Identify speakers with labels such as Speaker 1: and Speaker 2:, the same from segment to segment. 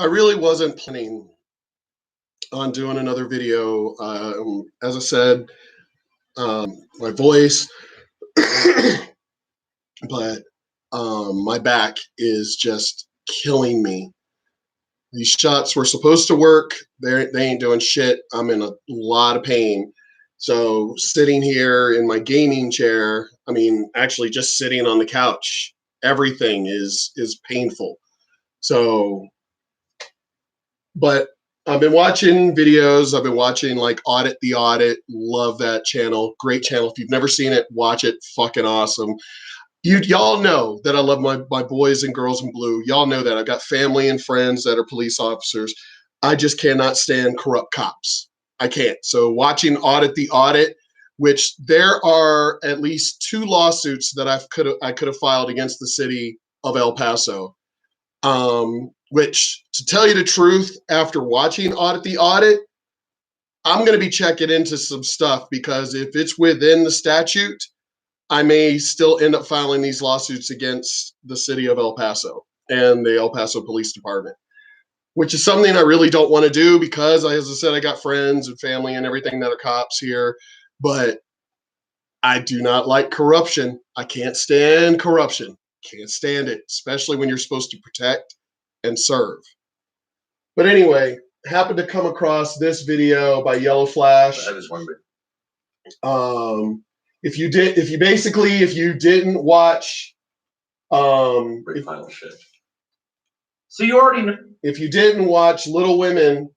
Speaker 1: I really wasn't planning on doing another video. As I said, my voice, but my back is just killing me. These shots were supposed to work. They ain't doing shit. I'm in a lot of pain. So sitting here in my gaming chair, I mean, actually just sitting on the couch, everything is painful. So, but I've been watching videos. I've been watching like Audit the Audit. Love that channel. Great channel. If you've never seen it, watch it. Fucking awesome. Y'all know that I love my boys and girls in blue. Y'all know that. I've got family and friends that are police officers. I just cannot stand corrupt cops. I can't. So watching Audit the Audit, which there are at least 2 lawsuits that I could have filed against the city of El Paso. Which, to tell you the truth, after watching Audit the Audit, I'm going to be checking into some stuff, because if it's within the statute, I may still end up filing these lawsuits against the city of El Paso and the El Paso Police Department, which is something I really don't want to do because, as I said, I got friends and family and everything that are cops here, but I do not like corruption. I can't stand corruption. Can't stand it, especially when you're supposed to protect and serve. But anyway, happened to come across this video by Yellow Flash.
Speaker 2: I just wondered.
Speaker 1: If you didn't watch,
Speaker 2: Final shit.
Speaker 3: So you already know.
Speaker 1: If you didn't watch Little Women,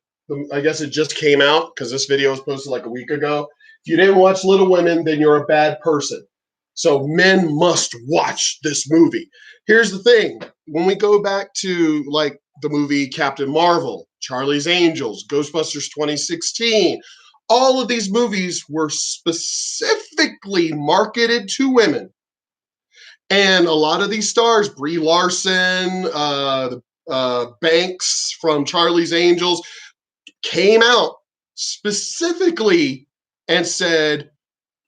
Speaker 1: I guess it just came out because this video was posted like a week ago. If you didn't watch Little Women, then you're a bad person. So men must watch this movie. Here's the thing. When we go back to like the movie Captain Marvel, Charlie's Angels, Ghostbusters 2016, all of these movies were specifically marketed to women. And a lot of these stars, Brie Larson, Banks from Charlie's Angels, came out specifically and said,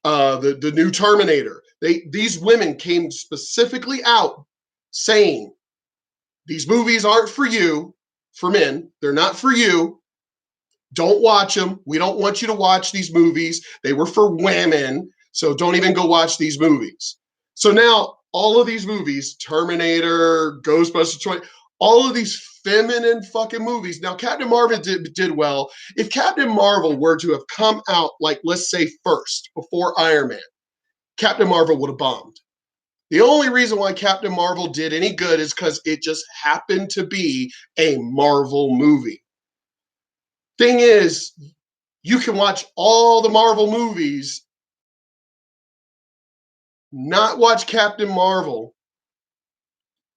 Speaker 1: the new Terminator. These women came specifically out saying, these movies aren't for you, for men. They're not for you. Don't watch them. We don't want you to watch these movies. They were for women. So don't even go watch these movies. So now all of these movies, Terminator, Ghostbusters 20, all of these feminine fucking movies. Now, Captain Marvel did well. If Captain Marvel were to have come out, like, let's say first, before Iron Man, Captain Marvel would have bombed. The only reason why Captain Marvel did any good is because it just happened to be a Marvel movie. Thing is, you can watch all the Marvel movies, not watch Captain Marvel,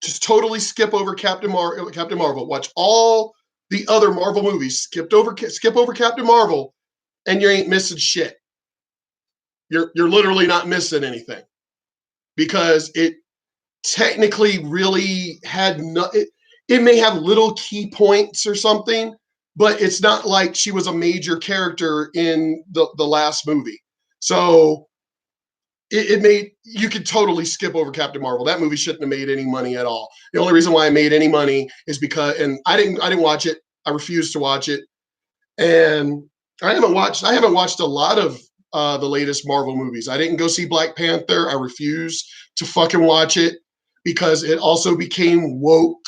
Speaker 1: just totally skip over Captain Marvel, watch all the other Marvel movies, skip over Captain Marvel, and you ain't missing shit. You're literally not missing anything, because it technically really had it may have little key points or something, but it's not like she was a major character in the last movie. So you could totally skip over Captain Marvel. That movie shouldn't have made any money at all. The only reason why it made any money is because, and I didn't watch it. I refused to watch it. And I haven't watched a lot of the latest Marvel movies. I didn't go see Black Panther. I refused to fucking watch it because it also became woke.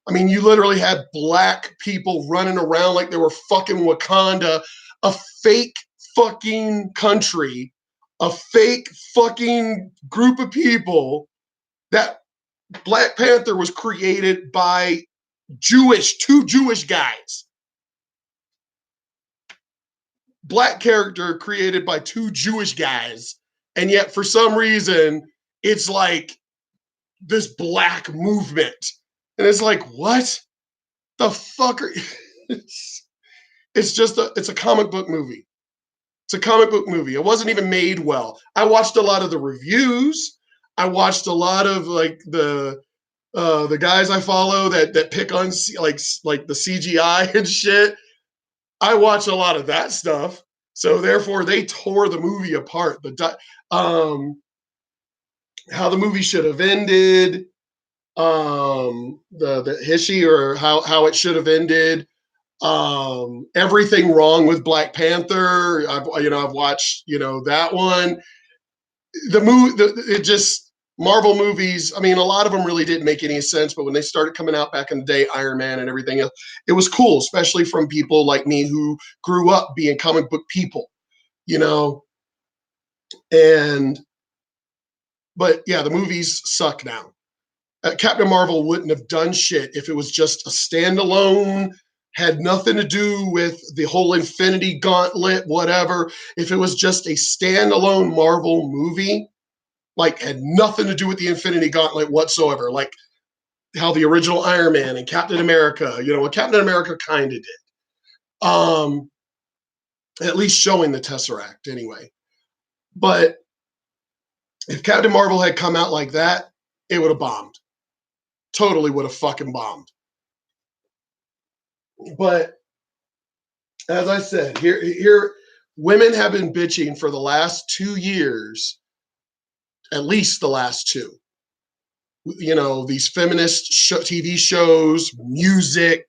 Speaker 1: I mean, you literally had black people running around like they were fucking Wakanda, a fake fucking country, a fake fucking group of people. That Black Panther was created by two Jewish guys. Black character created by 2 Jewish guys. And yet for some reason, it's like this black movement. And it's like, what the fuck are it's a comic book movie. It's a comic book movie. It wasn't even made well. I watched a lot of the reviews. I watched a lot of like the guys I follow that pick on like the CGI and shit. I watched a lot of that stuff. So therefore they tore the movie apart. How the movie should have ended. the Hishi, or how it should have ended. Everything wrong with Black Panther. I've watched that one. It just Marvel movies. I mean, a lot of them really didn't make any sense, but when they started coming out back in the day, Iron Man and everything else, it was cool, especially from people like me who grew up being comic book people, you know. And but yeah, the movies suck now. Captain Marvel wouldn't have done shit if it was just a standalone, had nothing to do with the whole Infinity Gauntlet, whatever. If it was just a standalone Marvel movie, like had nothing to do with the Infinity Gauntlet whatsoever, like how the original Iron Man and Captain America, what Captain America kind of did. At least showing the Tesseract anyway. But if Captain Marvel had come out like that, it would have bombed. Totally would have fucking bombed. But as I said, here, women have been bitching for the last 2 years, at least the last two. These feminist TV shows, music,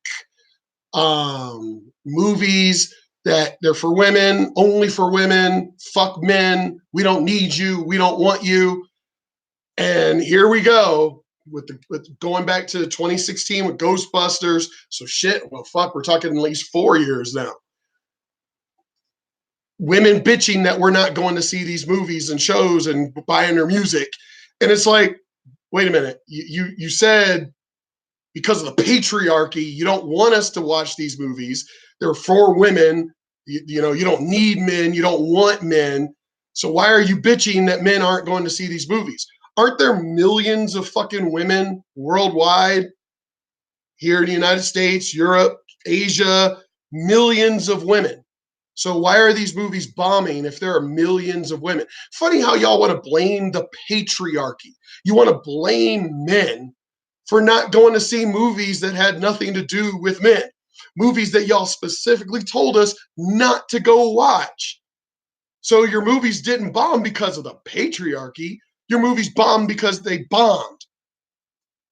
Speaker 1: movies that they're for women, only for women, fuck men, we don't need you, we don't want you. And here we go with going back to 2016 with Ghostbusters. So shit, well, fuck, we're talking at least 4 years now. Women bitching that we're not going to see these movies and shows and buying their music. And it's like, wait a minute, you said because of the patriarchy, you don't want us to watch these movies. They're for women. You don't need men. You don't want men. So why are you bitching that men aren't going to see these movies? Aren't there millions of fucking women worldwide, here in the United States, Europe, Asia, millions of women? So why are these movies bombing if there are millions of women? Funny how y'all want to blame the patriarchy. You want to blame men for not going to see movies that had nothing to do with men. Movies that y'all specifically told us not to go watch. So your movies didn't bomb because of the patriarchy. Your movies bombed because they bombed.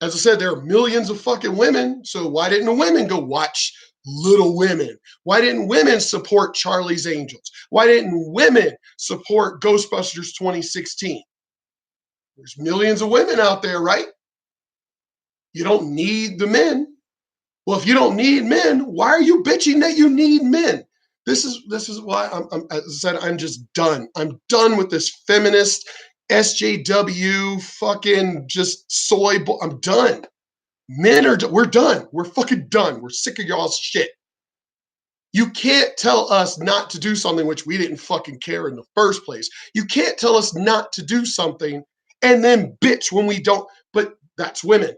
Speaker 1: As I said, there are millions of fucking women. So why didn't the women go watch Little Women? Why didn't women support Charlie's Angels? Why didn't women support Ghostbusters 2016? There's millions of women out there, right? You don't need the men. Well, if you don't need men, why are you bitching that you need men? This is why as I said, I'm just done. I'm done with this feminist SJW fucking just soy. I'm done. We're done. We're fucking done. We're sick of y'all's shit. You can't tell us not to do something which we didn't fucking care in the first place. You can't tell us not to do something and then bitch when we don't. But that's women.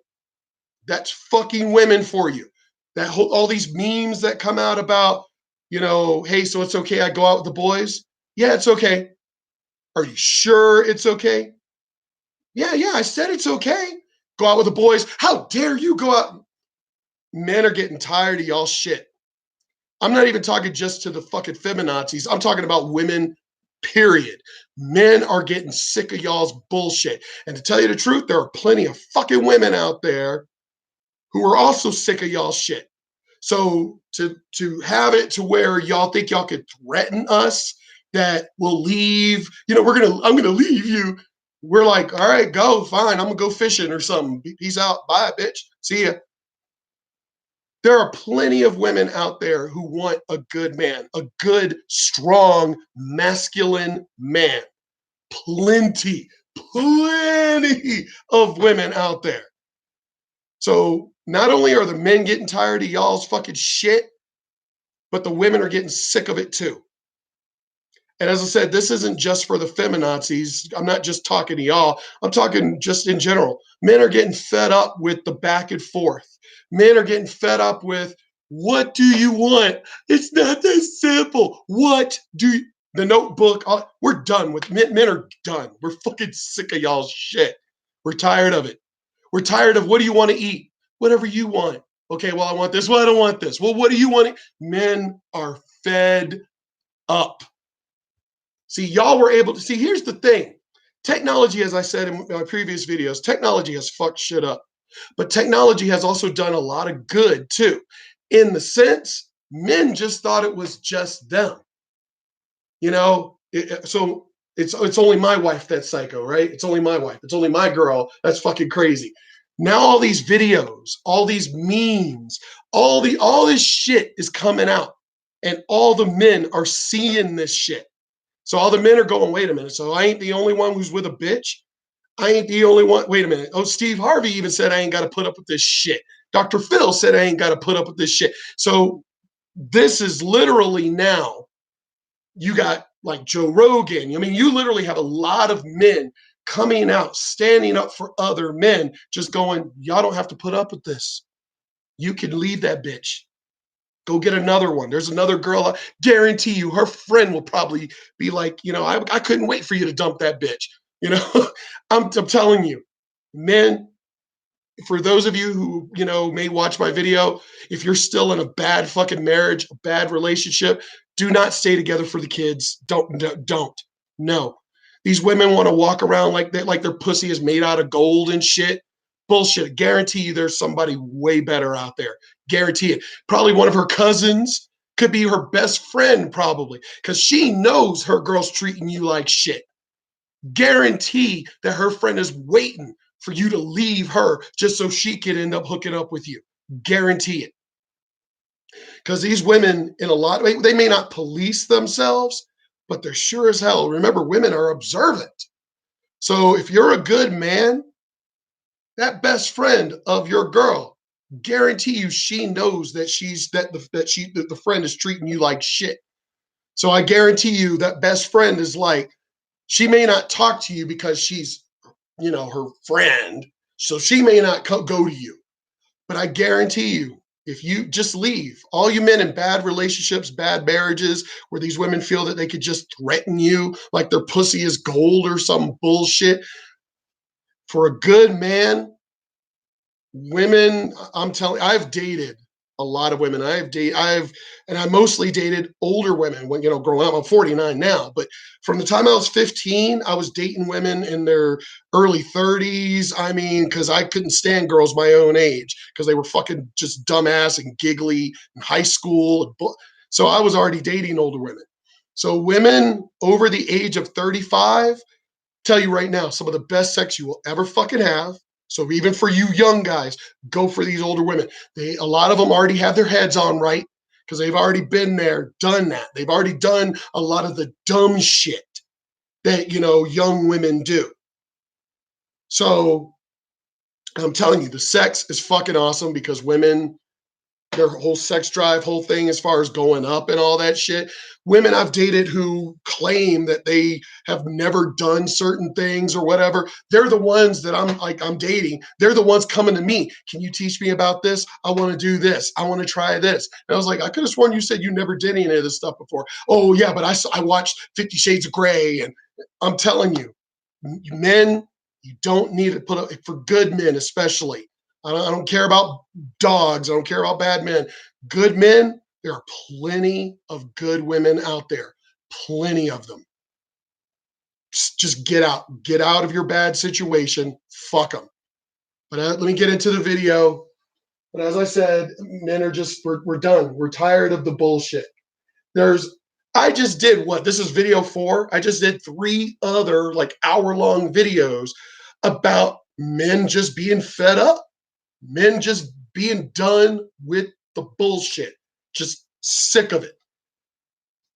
Speaker 1: That's fucking women for you. All these memes that come out about, hey, so it's okay I go out with the boys? Yeah, it's okay. Are you sure it's okay? Yeah, I said it's okay. Go out with the boys. How dare you go out? Men are getting tired of y'all shit. I'm not even talking just to the fucking feminazis. I'm talking about women, period. Men are getting sick of y'all's bullshit. And to tell you the truth, there are plenty of fucking women out there who are also sick of y'all shit. So to have it to where y'all think y'all could threaten us that we'll leave, I'm gonna leave you. We're like, all right, go, fine. I'm gonna go fishing or something. Peace out. Bye, bitch. See ya. There are plenty of women out there who want a good man, a good, strong, masculine man. Plenty of women out there. So not only are the men getting tired of y'all's fucking shit, but the women are getting sick of it too. And as I said, this isn't just for the feminazis. I'm not just talking to y'all. I'm talking just in general. Men are getting fed up with the back and forth. Men are getting fed up with, what do you want? It's not that simple. The Notebook, we're done with men. Men are done. We're fucking sick of y'all's shit. We're tired of it. We're tired of, what do you want to eat? Whatever you want. Okay, well, I want this. Well, I don't want this. Well, what do you want? Men are fed up. See, y'all were able to see. Here's the thing. Technology, as I said in my previous videos, technology has fucked shit up. But technology has also done a lot of good too. In the sense, men just thought it was just them. You know, so it's only my wife that's psycho, right? It's only my wife. It's only my girl that's fucking crazy. Now all these videos, all these memes, all this shit is coming out, and all the men are seeing this shit. So all the men are going, wait a minute. So I ain't the only one who's with a bitch. I ain't the only one. Wait a minute. Oh, Steve Harvey even said I ain't got to put up with this shit. Dr. Phil said I ain't got to put up with this shit. So this is literally now you got like Joe Rogan. I mean, you literally have a lot of men coming out, standing up for other men, just going, y'all don't have to put up with this. You can leave that bitch. Go get another one. There's another girl. I guarantee you, her friend will probably be like, you know, I couldn't wait for you to dump that bitch. You know, I'm telling you, men, for those of you who, you know, may watch my video, if you're still in a bad fucking marriage, a bad relationship, do not stay together for the kids. Don't. No. These women want to walk around like that, like their pussy is made out of gold and shit. Bullshit. Guarantee you there's somebody way better out there. Guarantee it. Probably one of her cousins, could be her best friend, probably, because she knows her girl's treating you like shit. Guarantee that her friend is waiting for you to leave her just so she can end up hooking up with you. Guarantee it. Because these women, in a lot, they may not police themselves, but they're sure as hell. Remember, women are observant. So if you're a good man, that best friend of your girl, guarantee you she knows that the friend is treating you like shit. So I guarantee you that best friend is like, she may not talk to you because she's, you know, her friend. So she may not go to you. But I guarantee you, if you just leave, all you men in bad relationships, bad marriages, where these women feel that they could just threaten you like their pussy is gold or some bullshit, for a good man, women, I'm telling, I've dated a lot of women. And I mostly dated older women when, you know, growing up. I'm 49 now, but from the time I was 15, I was dating women in their early 30s. I mean, because I couldn't stand girls my own age because they were fucking just dumbass and giggly in high school. So I was already dating older women. So women over the age of 35, tell you right now, some of the best sex you will ever fucking have. So even for you young guys, go for these older women. A lot of them already have their heads on right because they've already been there, done that. They've already done a lot of the dumb shit that, you know, young women do. So I'm telling you, the sex is fucking awesome because women, their whole sex drive, whole thing as far as going up and all that shit. Women I've dated who claim that they have never done certain things or whatever, they're the ones that I'm dating. They're the ones coming to me. Can you teach me about this? I want to do this. I want to try this. And I was like, I could have sworn you said you never did any of this stuff before. Oh yeah, but I watched 50 Shades of Grey, and I'm telling you, men, you don't need to put up, for good men especially. I don't care about dogs. I don't care about bad men. Good men, there are plenty of good women out there. Plenty of them. Just get out of your bad situation. Fuck them. But let me get into the video. But as I said, men are just, we're done. We're tired of the bullshit. I just did what? This is video 4. I just did 3 other like hour-long videos about men just being fed up. Men just being done with the bullshit, just sick of it.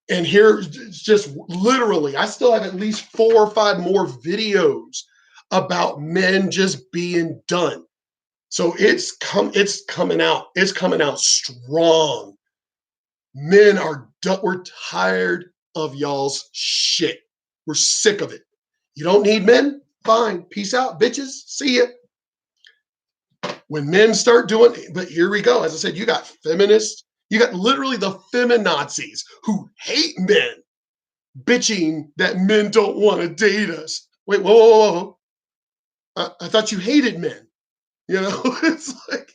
Speaker 1: And here's just literally, I still have at least 4 or 5 more videos about men just being done. So it's coming out. It's coming out strong. Men are done. We're tired of y'all's shit. We're sick of it. You don't need men? Fine. Peace out, bitches. See ya. When men start doing, but here we go. As I said, you got feminists, you got literally the feminazis who hate men, bitching that men don't want to date us. Wait, whoa. I thought you hated men. You know, it's like,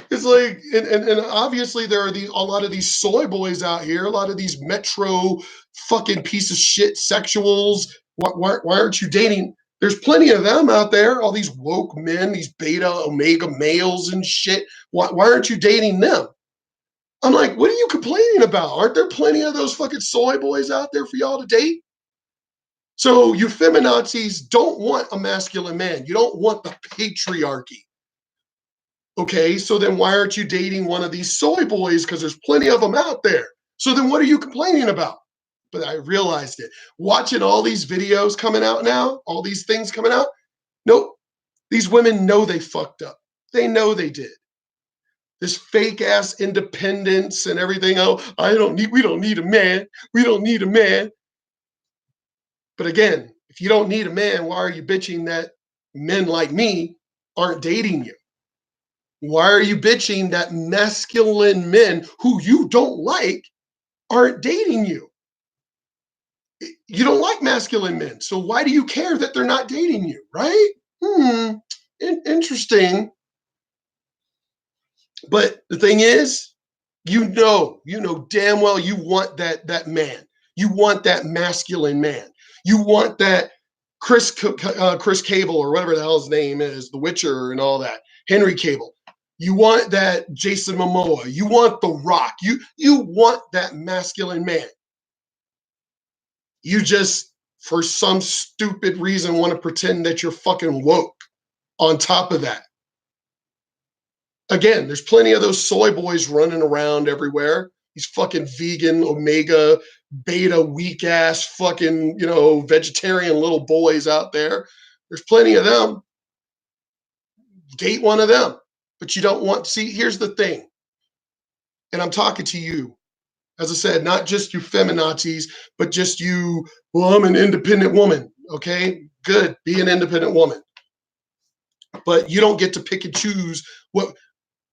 Speaker 1: and obviously there are a lot of these soy boys out here, a lot of these metro fucking piece of shit sexuals. Why aren't you dating? There's plenty of them out there, all these woke men, these beta, omega males and shit. Why aren't you dating them? I'm like, what are you complaining about? Aren't there plenty of those fucking soy boys out there for y'all to date? So you feminazis don't want a masculine man. You don't want the patriarchy. Okay, so then why aren't you dating one of these soy boys? Because there's plenty of them out there. So then what are you complaining about? But I realized it. Watching all these videos coming out now, all these things coming out, nope. These women know they fucked up. They know they did. This fake ass independence and everything. Oh, we don't need a man. We don't need a man. But again, if you don't need a man, why are you bitching that men like me aren't dating you? Why are you bitching that masculine men who you don't like aren't dating you? You don't like masculine men, so why do you care that they're not dating you, right? Interesting. But the thing is, you know damn well you want that man. You want that masculine man. You want that Chris Cable or whatever the hell his name is, The Witcher and all that, Henry Cable. You want that Jason Momoa. You want The Rock. You want that masculine man. You just, for some stupid reason, want to pretend that you're fucking woke on top of that. Again, there's plenty of those soy boys running around everywhere. These fucking vegan, omega, beta, weak ass fucking, vegetarian little boys out there. There's plenty of them. Date one of them. But you don't want, see, here's the thing. And I'm talking to you. As I said, not just you feminazis, but just you, well, I'm an independent woman. Okay, good. Be an independent woman. But you don't get to pick and choose what,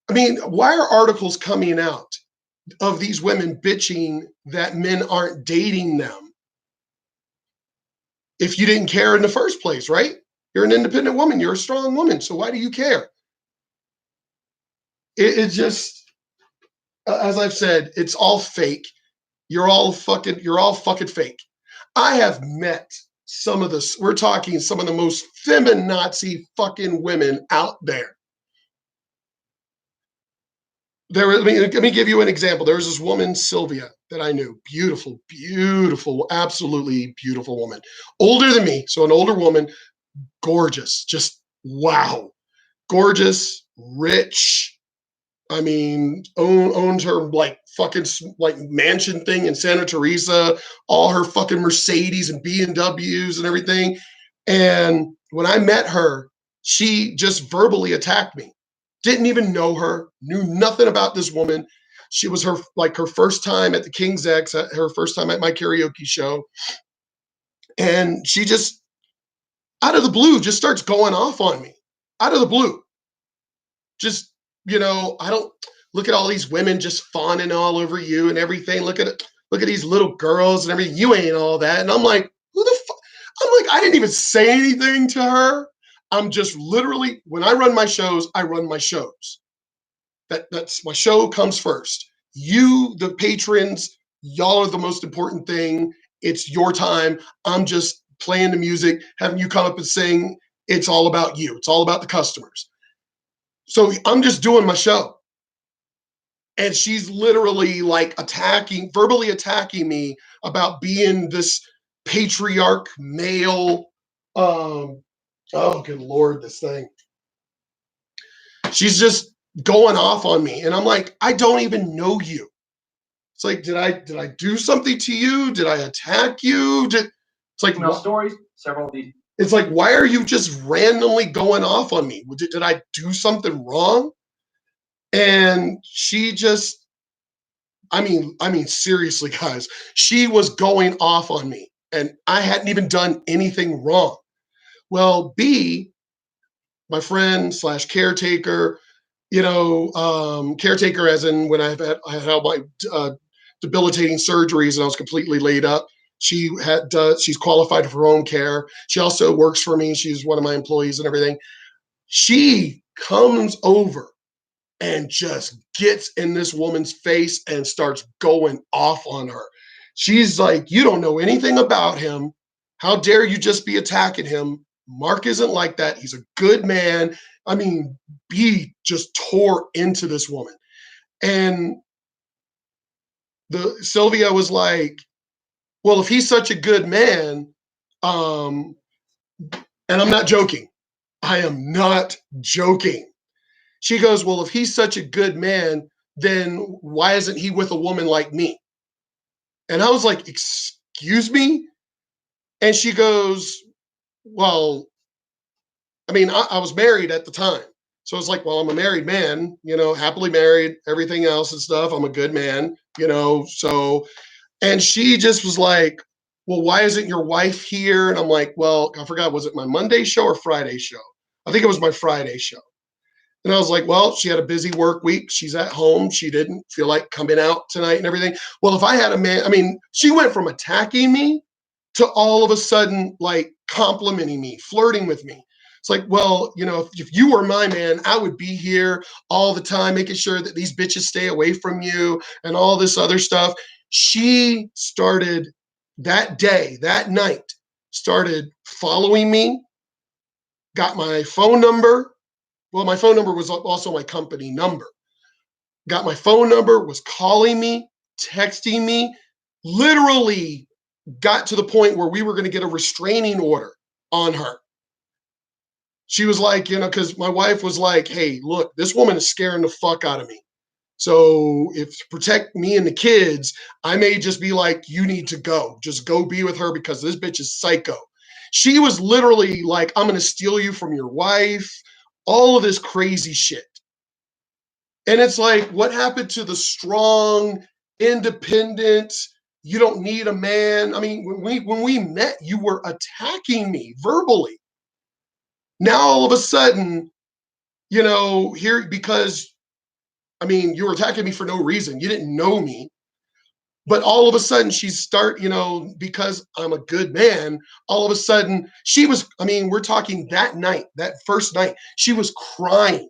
Speaker 1: I mean, why are articles coming out of these women bitching that men aren't dating them if you didn't care in the first place, right? You're an independent woman. You're a strong woman. So why do you care? It's just, as I've said, it's all fake. You're all fucking fake. I have met some of the, we're talking some of the most feminazi fucking women out there. Let me give you an example. There was this woman, Sylvia, that I knew. Beautiful, beautiful, absolutely beautiful woman. Older than me, so an older woman, gorgeous, just wow. Gorgeous, rich. I mean, owns her like fucking like mansion thing in Santa Teresa, all her fucking Mercedes and BMWs and everything. And when I met her, she just verbally attacked me. Didn't even know her, knew nothing about this woman. She was her first time at the King's X, her first time at my karaoke show. And she just, out of the blue, just starts going off on me. Out of the blue. Just, I don't look at all these women just fawning all over you and everything. Look at these little girls and everything. You ain't all that. And I'm like, who the fuck? I'm like, I didn't even say anything to her. I'm just literally, when I run my shows, I run my shows. That's my show comes first. You, the patrons, y'all are the most important thing. It's your time. I'm just playing the music, having you come up and sing. It's all about you. It's all about the customers. So I'm just doing my show. And she's literally like verbally attacking me about being this patriarch male. Oh, good Lord, this thing. She's just going off on me. And I'm like, I don't even know you. It's like, did I do something to you? Did I attack you? It's like,
Speaker 3: stories, several of these.
Speaker 1: It's like, why are you just randomly going off on me? Did I do something wrong? And she just, I mean, seriously, guys, she was going off on me and I hadn't even done anything wrong. Well, B, my friend / caretaker, caretaker as in when I had my debilitating surgeries and I was completely laid up. She's qualified for her own care. She also works for me. She's one of my employees and everything. She comes over and just gets in this woman's face and starts going off on her. She's like, you don't know anything about him. How dare you just be attacking him? Mark isn't like that. He's a good man. I mean, B just tore into this woman. And Sylvia was like, well, if he's such a good man, and I'm not joking. I am not joking. She goes, well, if he's such a good man, then why isn't he with a woman like me? And I was like, excuse me? And she goes, well, I mean, I was married at the time. So it's like, well, I'm a married man, happily married, everything else and stuff. I'm a good man, so, and she just was like, well, why isn't your wife here? And I'm like, well, I forgot, was it my Monday show or Friday show? I think it was my Friday show. And I was like, well, she had a busy work week. She's at home. She didn't feel like coming out tonight and everything. Well, if I had a man, I mean, she went from attacking me to all of a sudden like complimenting me, flirting with me. It's like, well, if you were my man, I would be here all the time, making sure that these bitches stay away from you and all this other stuff. She started that day, that night, started following me, got my phone number. Well, my phone number was also my company number. Got my phone number, was calling me, texting me, literally got to the point where we were going to get a restraining order on her. She was like, because my wife was like, hey, look, this woman is scaring the fuck out of me. So if to protect me and the kids, I may just be like, you need to go. Just go be with her because this bitch is psycho. She was literally like, I'm going to steal you from your wife, all of this crazy shit. And it's like, what happened to the strong, independent, you don't need a man? I mean, when we met, you were attacking me verbally. Now all of a sudden, here, because I mean, you were attacking me for no reason. You didn't know me. But all of a sudden because I'm a good man, all of a sudden we're talking that night, that first night, she was crying.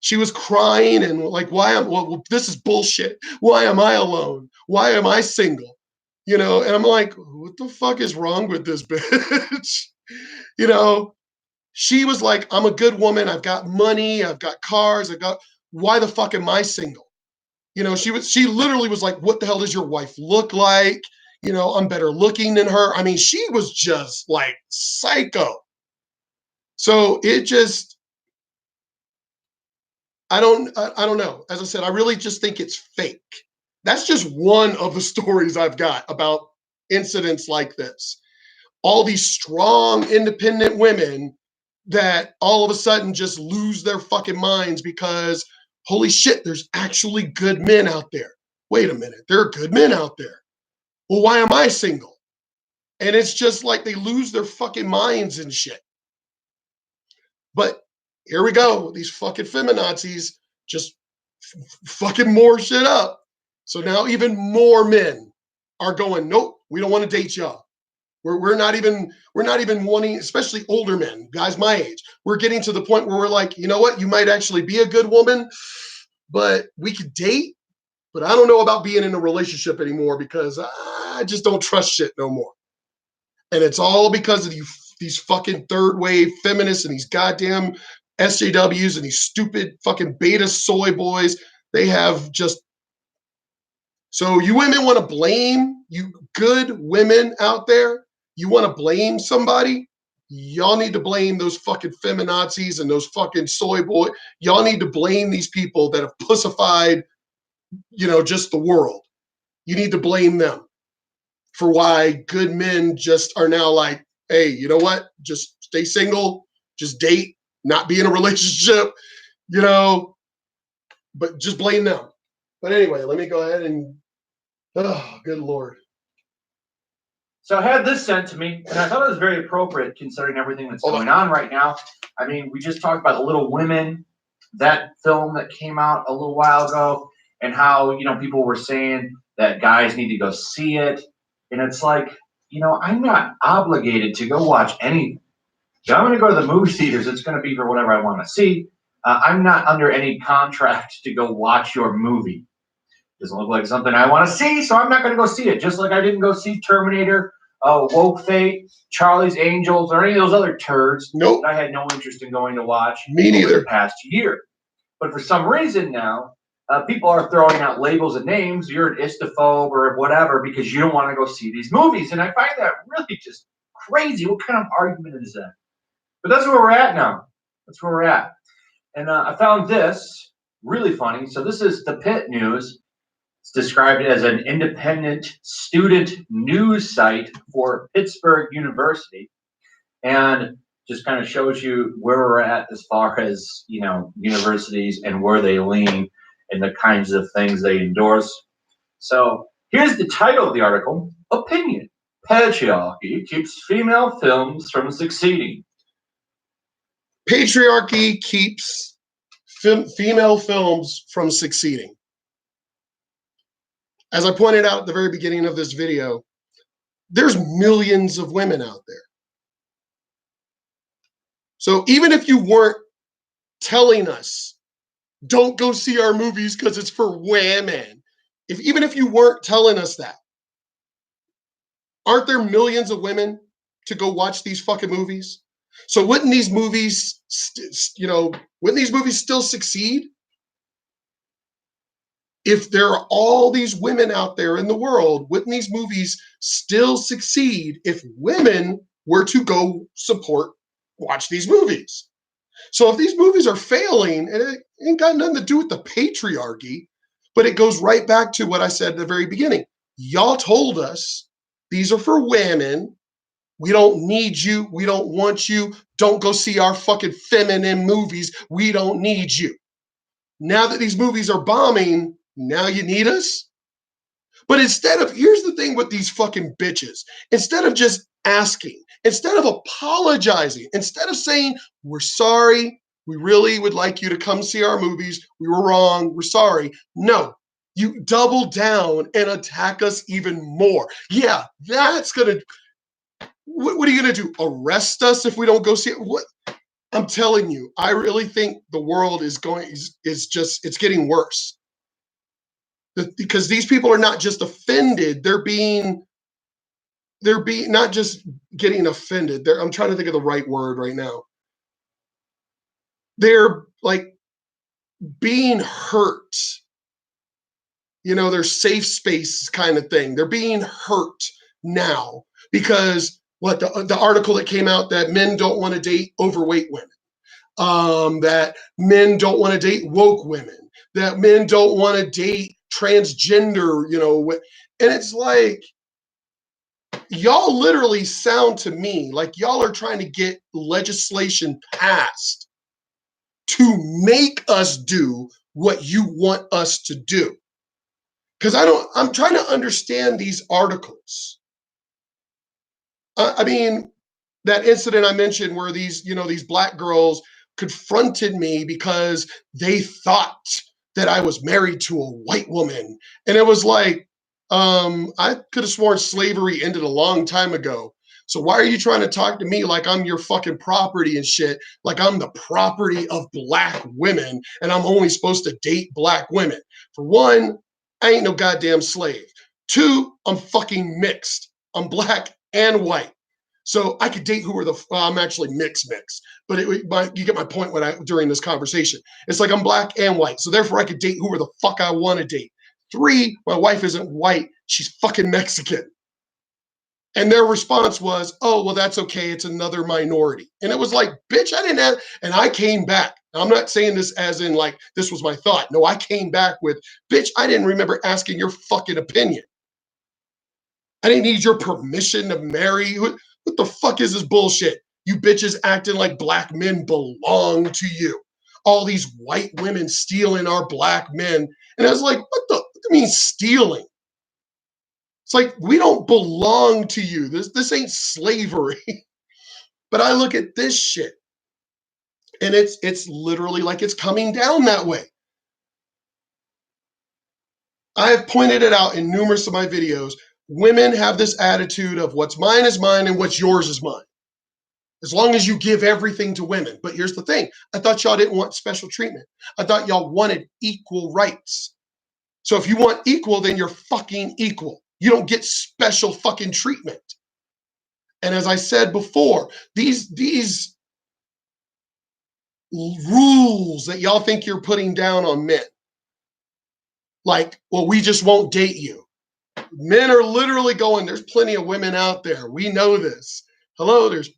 Speaker 1: She was crying and like, this is bullshit. Why am I alone? Why am I single? And I'm like, what the fuck is wrong with this bitch? She was like, I'm a good woman. I've got money. I've got cars. Why the fuck am I single? She literally was like, what the hell does your wife look like? I'm better looking than her. I mean, she was just like psycho. So it just, I don't know. As I said, I really just think it's fake. That's just one of the stories I've got about incidents like this. All these strong, independent women that all of a sudden just lose their fucking minds because, holy shit, there's actually good men out there. Wait a minute, there are good men out there. Well, why am I single? And it's just like they lose their fucking minds and shit. But here we go. These fucking feminazis just fucking more shit up. So now even more men are going, nope, we don't want to date y'all. We're not even wanting, especially older men, guys my age. We're getting to the point where we're like, you know what? You might actually be a good woman, but we could date. But I don't know about being in a relationship anymore because I just don't trust shit no more. And it's all because of these fucking third wave feminists and these goddamn SJWs and these stupid fucking beta soy boys. They have just. So you women want to blame, you good women out there, you want to blame somebody? Y'all need to blame those fucking feminazis and those fucking soy boy. Y'all need to blame these people that have pussified, just the world. You need to blame them for why good men just are now like, hey, you know what? Just stay single, just date, not be in a relationship, but just blame them. But anyway, let me go ahead and, oh, good Lord.
Speaker 3: So I had this sent to me, and I thought it was very appropriate considering everything that's going on right now. I mean, we just talked about Little Women, that film that came out a little while ago, and how, people were saying that guys need to go see it. And it's like, I'm not obligated to go watch anything. If I'm going to go to the movie theaters, it's going to be for whatever I want to see. I'm not under any contract to go watch your movie. Doesn't look like something I want to see, so I'm not going to go see it. Just like I didn't go see Terminator Woke Fate, Charlie's Angels, or any of those other turds
Speaker 1: Nope.
Speaker 3: that I had no interest in going to watch
Speaker 1: Me
Speaker 3: over
Speaker 1: neither.
Speaker 3: the past year. But for some reason now, people are throwing out labels and names. You're an istophobe or whatever because you don't want to go see these movies. And I find that really just crazy. What kind of argument is that? But that's where we're at now. That's where we're at. And I found this really funny. So this is the Pitt News. It's described as an independent student news site for Pittsburgh University. And just kind of shows you where we're at as far as, you know, universities and where they lean and the kinds of things they endorse. So here's the title of the article: Opinion. Patriarchy keeps female films from succeeding.
Speaker 1: Patriarchy keeps female films from succeeding. As I pointed out at the very beginning of this video, there's millions of women out there. So even if you weren't telling us, don't go see our movies because it's for women, even if you weren't telling us that, aren't there millions of women to go watch these fucking movies? So wouldn't these movies, wouldn't these movies still succeed? If there are all these women out there in the world, wouldn't these movies still succeed if women were to go watch these movies? So if these movies are failing, and it ain't got nothing to do with the patriarchy, but it goes right back to what I said at the very beginning. Y'all told us these are for women. We don't need you. We don't want you. Don't go see our fucking feminine movies. We don't need you. Now that these movies are bombing, now you need us? But here's the thing with these fucking bitches. Instead of just asking, instead of apologizing, instead of saying, we're sorry, we really would like you to come see our movies, we were wrong, we're sorry. No, you double down and attack us even more. Yeah, that's gonna, what are you gonna do? Arrest us if we don't go see it? What? I'm telling you, I really think the world is it's getting worse. Because these people are not just offended, they're being not just getting offended. I'm trying to think of the right word right now. They're like being hurt. You know, their safe space kind of thing. They're being hurt now because the article that came out that men don't want to date overweight women, that men don't want to date woke women, that men don't want to date transgender, and it's like, y'all literally sound to me like y'all are trying to get legislation passed to make us do what you want us to do. Because I'm trying to understand these articles. I mean, that incident I mentioned where these black girls confronted me because they thought that I was married to a white woman. And it was like, I could have sworn slavery ended a long time ago. So why are you trying to talk to me like I'm your fucking property and shit? Like I'm the property of black women and I'm only supposed to date black women. For one, I ain't no goddamn slave. Two, I'm fucking mixed. I'm black and white. So I could date I'm actually mixed, but you get my point during this conversation. It's like I'm black and white. So therefore I could date whoever the fuck I want to date. Three, my wife isn't white. She's fucking Mexican. And their response was, oh, well, that's okay. It's another minority. And it was like, bitch, I didn't have, and I came back. Now, I'm not saying this as in like, this was my thought. No, I came back with, bitch, I didn't remember asking your fucking opinion. I didn't need your permission to marry. What the fuck is this bullshit? You bitches acting like black men belong to you. All these white women stealing our black men. And I was like, what do you mean stealing? It's like, we don't belong to you. This ain't slavery. But I look at this shit and it's literally like it's coming down that way. I have pointed it out in numerous of my videos. Women have this attitude of what's mine is mine and what's yours is mine. As long as you give everything to women. But here's the thing. I thought y'all didn't want special treatment. I thought y'all wanted equal rights. So if you want equal, then you're fucking equal. You don't get special fucking treatment. And as I said before, these rules that y'all think you're putting down on men, like, well, we just won't date you. Men are literally going, there's plenty of women out there. We know this. Hello, there's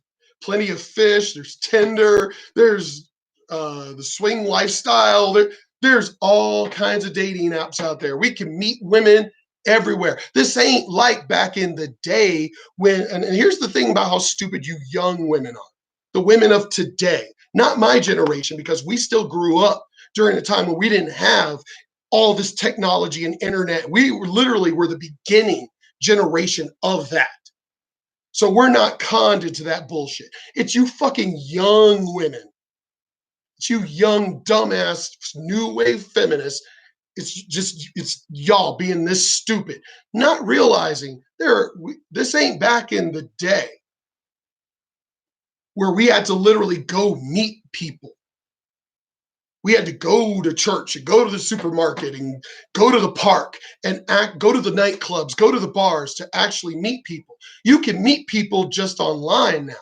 Speaker 1: plenty of fish. There's Tinder. There's the swing lifestyle. There's all kinds of dating apps out there. We can meet women everywhere. This ain't like back in the day when, and here's the thing about how stupid you young women are. The women of today, not my generation, because we still grew up during a time when we didn't have all this technology and internet. We literally were the beginning generation of that. So we're not conned into that bullshit. It's you fucking young women. It's you young, dumbass, new wave feminists. It's y'all being this stupid, not realizing this ain't back in the day where we had to literally go meet people. We had to go to church and go to the supermarket and go to the park and go to the nightclubs, go to the bars to actually meet people. You can meet people just online now.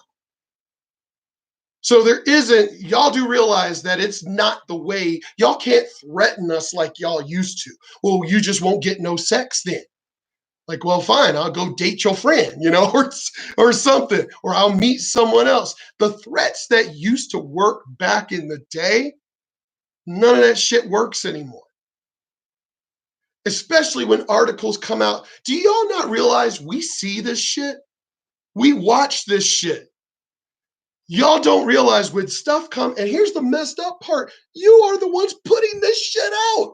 Speaker 1: So there isn't, y'all do realize that it's not the way, y'all can't threaten us like y'all used to. Well, you just won't get no sex then. Like, well, fine, I'll go date your friend, or something, or I'll meet someone else. The threats that used to work back in the day, none of that shit works anymore. Especially when articles come out. Do y'all not realize we see this shit? We watch this shit. Y'all don't realize when stuff come, and here's the messed up part. You are the ones putting this shit out.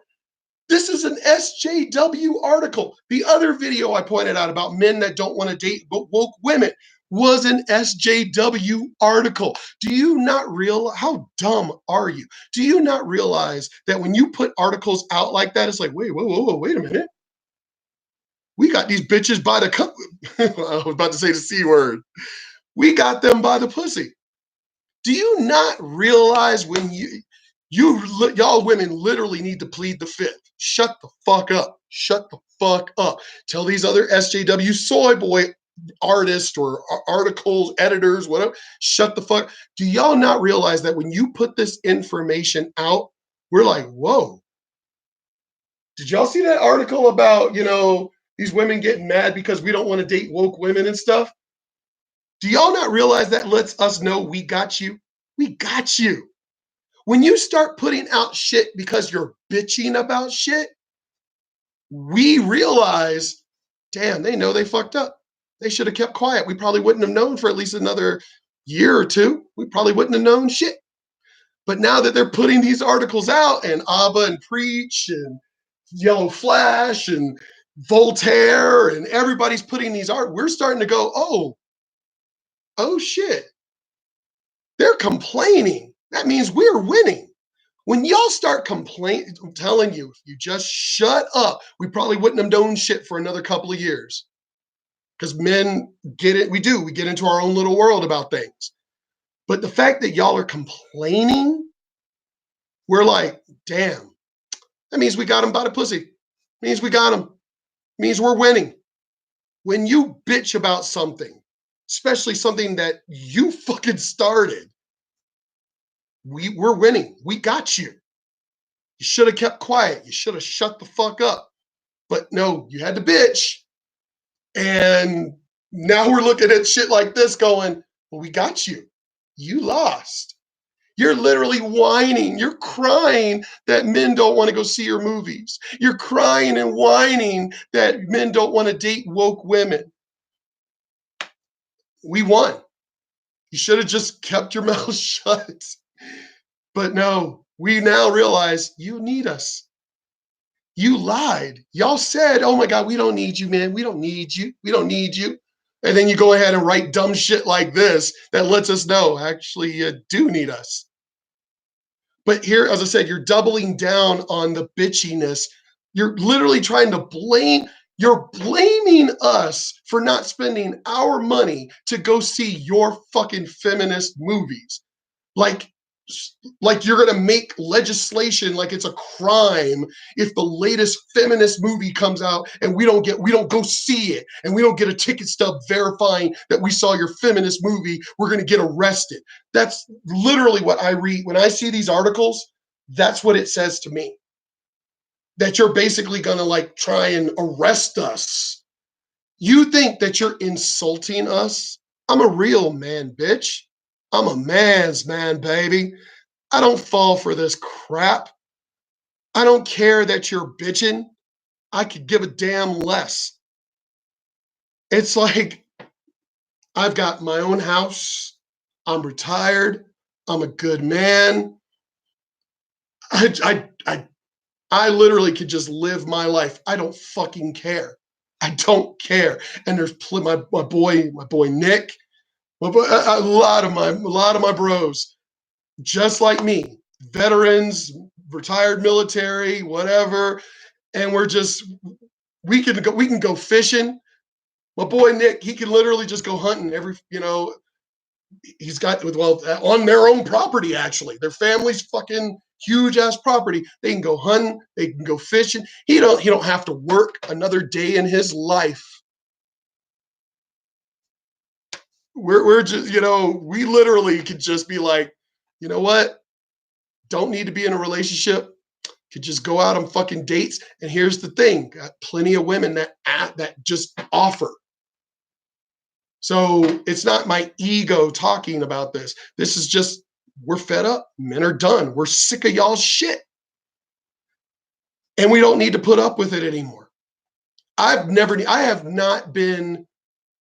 Speaker 1: This is an SJW article. The other video I pointed out about men that don't want to date woke women was an SJW article. Do you not realize, how dumb are you? Do you not realize that when you put articles out like that, it's like, wait, whoa, wait a minute. We got these bitches by the cup. I was about to say the C word. We got them by the pussy. Do you not realize when y'all women literally need to plead the fifth? Shut the fuck up. Shut the fuck up. Tell these other SJW soy boy artists or articles, editors, whatever, shut the fuck. Do y'all not realize that when you put this information out, we're like, whoa. Did y'all see that article about, these women getting mad because we don't want to date woke women and stuff? Do y'all not realize that lets us know we got you? We got you. When you start putting out shit because you're bitching about shit, we realize, damn, they know they fucked up. They should have kept quiet. We probably wouldn't have known for at least another year or two. We probably wouldn't have known shit. But now that they're putting these articles out, and ABBA and Preach and Yellow Flash and Voltaire and everybody's putting these we're starting to go, oh shit. They're complaining. That means we're winning. When y'all start complaining, I'm telling you, if you just shut up, we probably wouldn't have known shit for another couple of years. Because men get it, we get into our own little world about things. But the fact that y'all are complaining, we're like, damn, that means we got him by the pussy. Means we got him. Means we're winning. When you bitch about something, especially something that you fucking started, we're winning. We got you. You should have kept quiet. You should have shut the fuck up. But no, you had to bitch. And now we're looking at shit like this going, well, we got you. You lost. You're literally whining. You're crying that men don't want to go see your movies. You're crying and whining that men don't want to date woke women. We won. You should have just kept your mouth shut. But no, we now realize you need us. You lied. Y'all said, oh my God, we don't need you, man. We don't need you. We don't need you. And then you go ahead and write dumb shit like this that lets us know, actually, you do need us. But here, as I said, you're doubling down on the bitchiness. You're literally trying to you're blaming us for not spending our money to go see your fucking feminist movies. Like, like you're going to make legislation like it's a crime if the latest feminist movie comes out and we don't go see it and we don't get a ticket stub verifying that we saw your feminist movie, we're going to get arrested. That's literally what I read when I see these articles. That's what it says to me, that you're basically going to like try and arrest us. You think that you're insulting us? I'm a real man, bitch. I'm a man's man, baby. I don't fall for this crap. I don't care that you're bitching. I could give a damn less. It's like, I've got my own house. I'm retired. I'm a good man. I literally could just live my life. I don't fucking care. I don't care. And there's my boy Nick, a lot of my bros, just like me, veterans, retired military, whatever, and we can go fishing. My boy Nick, he can literally just go hunting he's got, well, on their own property, actually. Their family's fucking huge ass property. They can go hunting, they can go fishing. He don't have to work another day in his life. We're just, we literally could just be like, you know what? Don't need to be in a relationship. Could just go out on fucking dates. And here's the thing, got plenty of women that just offer. So it's not my ego talking about this. This is just, we're fed up. Men are done. We're sick of y'all's shit. And we don't need to put up with it anymore. I have not been,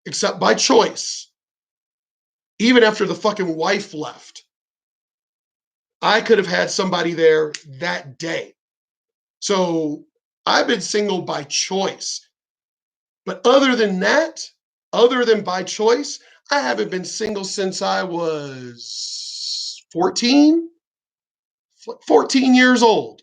Speaker 1: except by choice, even after the fucking wife left, I could have had somebody there that day. So I've been single by choice. But other than that, other than by choice, I haven't been single since I was 14 years old.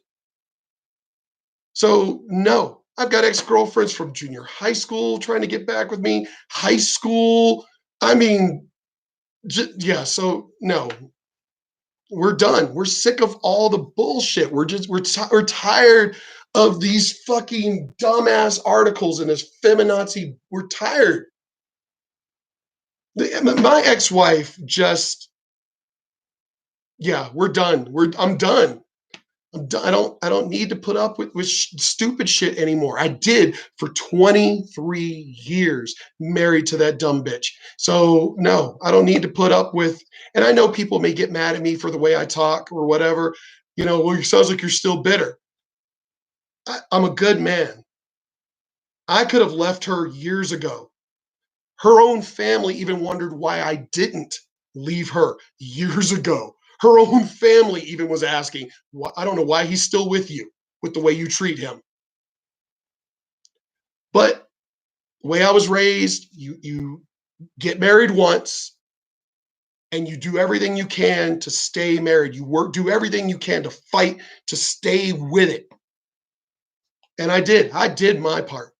Speaker 1: So no, I've got ex-girlfriends from junior high school trying to get back with me, high school. I mean, yeah, so no, we're done. We're sick of all the bullshit. We're tired of these fucking dumbass articles and this feminazi. We're tired. My ex-wife just, yeah, we're done. I'm done. I don't need to put up with stupid shit anymore. I did for 23 years, married to that dumb bitch. So no, I don't need to put up with, and I know people may get mad at me for the way I talk or whatever. Well, it sounds like you're still bitter. I'm a good man. I could have left her years ago. Her own family even wondered why I didn't leave her years ago. Her own family even was asking, I don't know why he's still with you with the way you treat him. But the way I was raised, you get married once and you do everything you can to stay married. You do everything you can to fight to stay with it. And I did my part.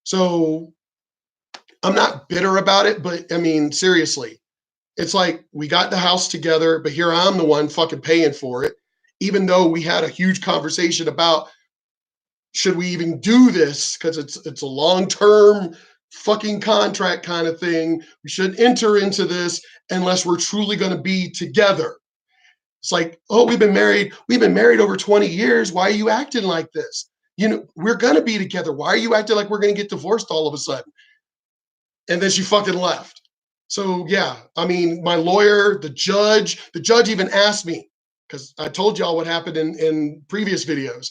Speaker 1: So I'm not bitter about it, but I mean, seriously, it's like we got the house together, but here I'm the one fucking paying for it, even though we had a huge conversation about should we even do this, because it's a long-term fucking contract kind of thing. We shouldn't enter into this unless we're truly going to be together. It's like, oh, we've been married over 20 years. Why are you acting like this? We're going to be together. Why are you acting like we're going to get divorced all of a sudden? And then she fucking left. So yeah, I mean, my lawyer, the judge even asked me, because I told y'all what happened in previous videos.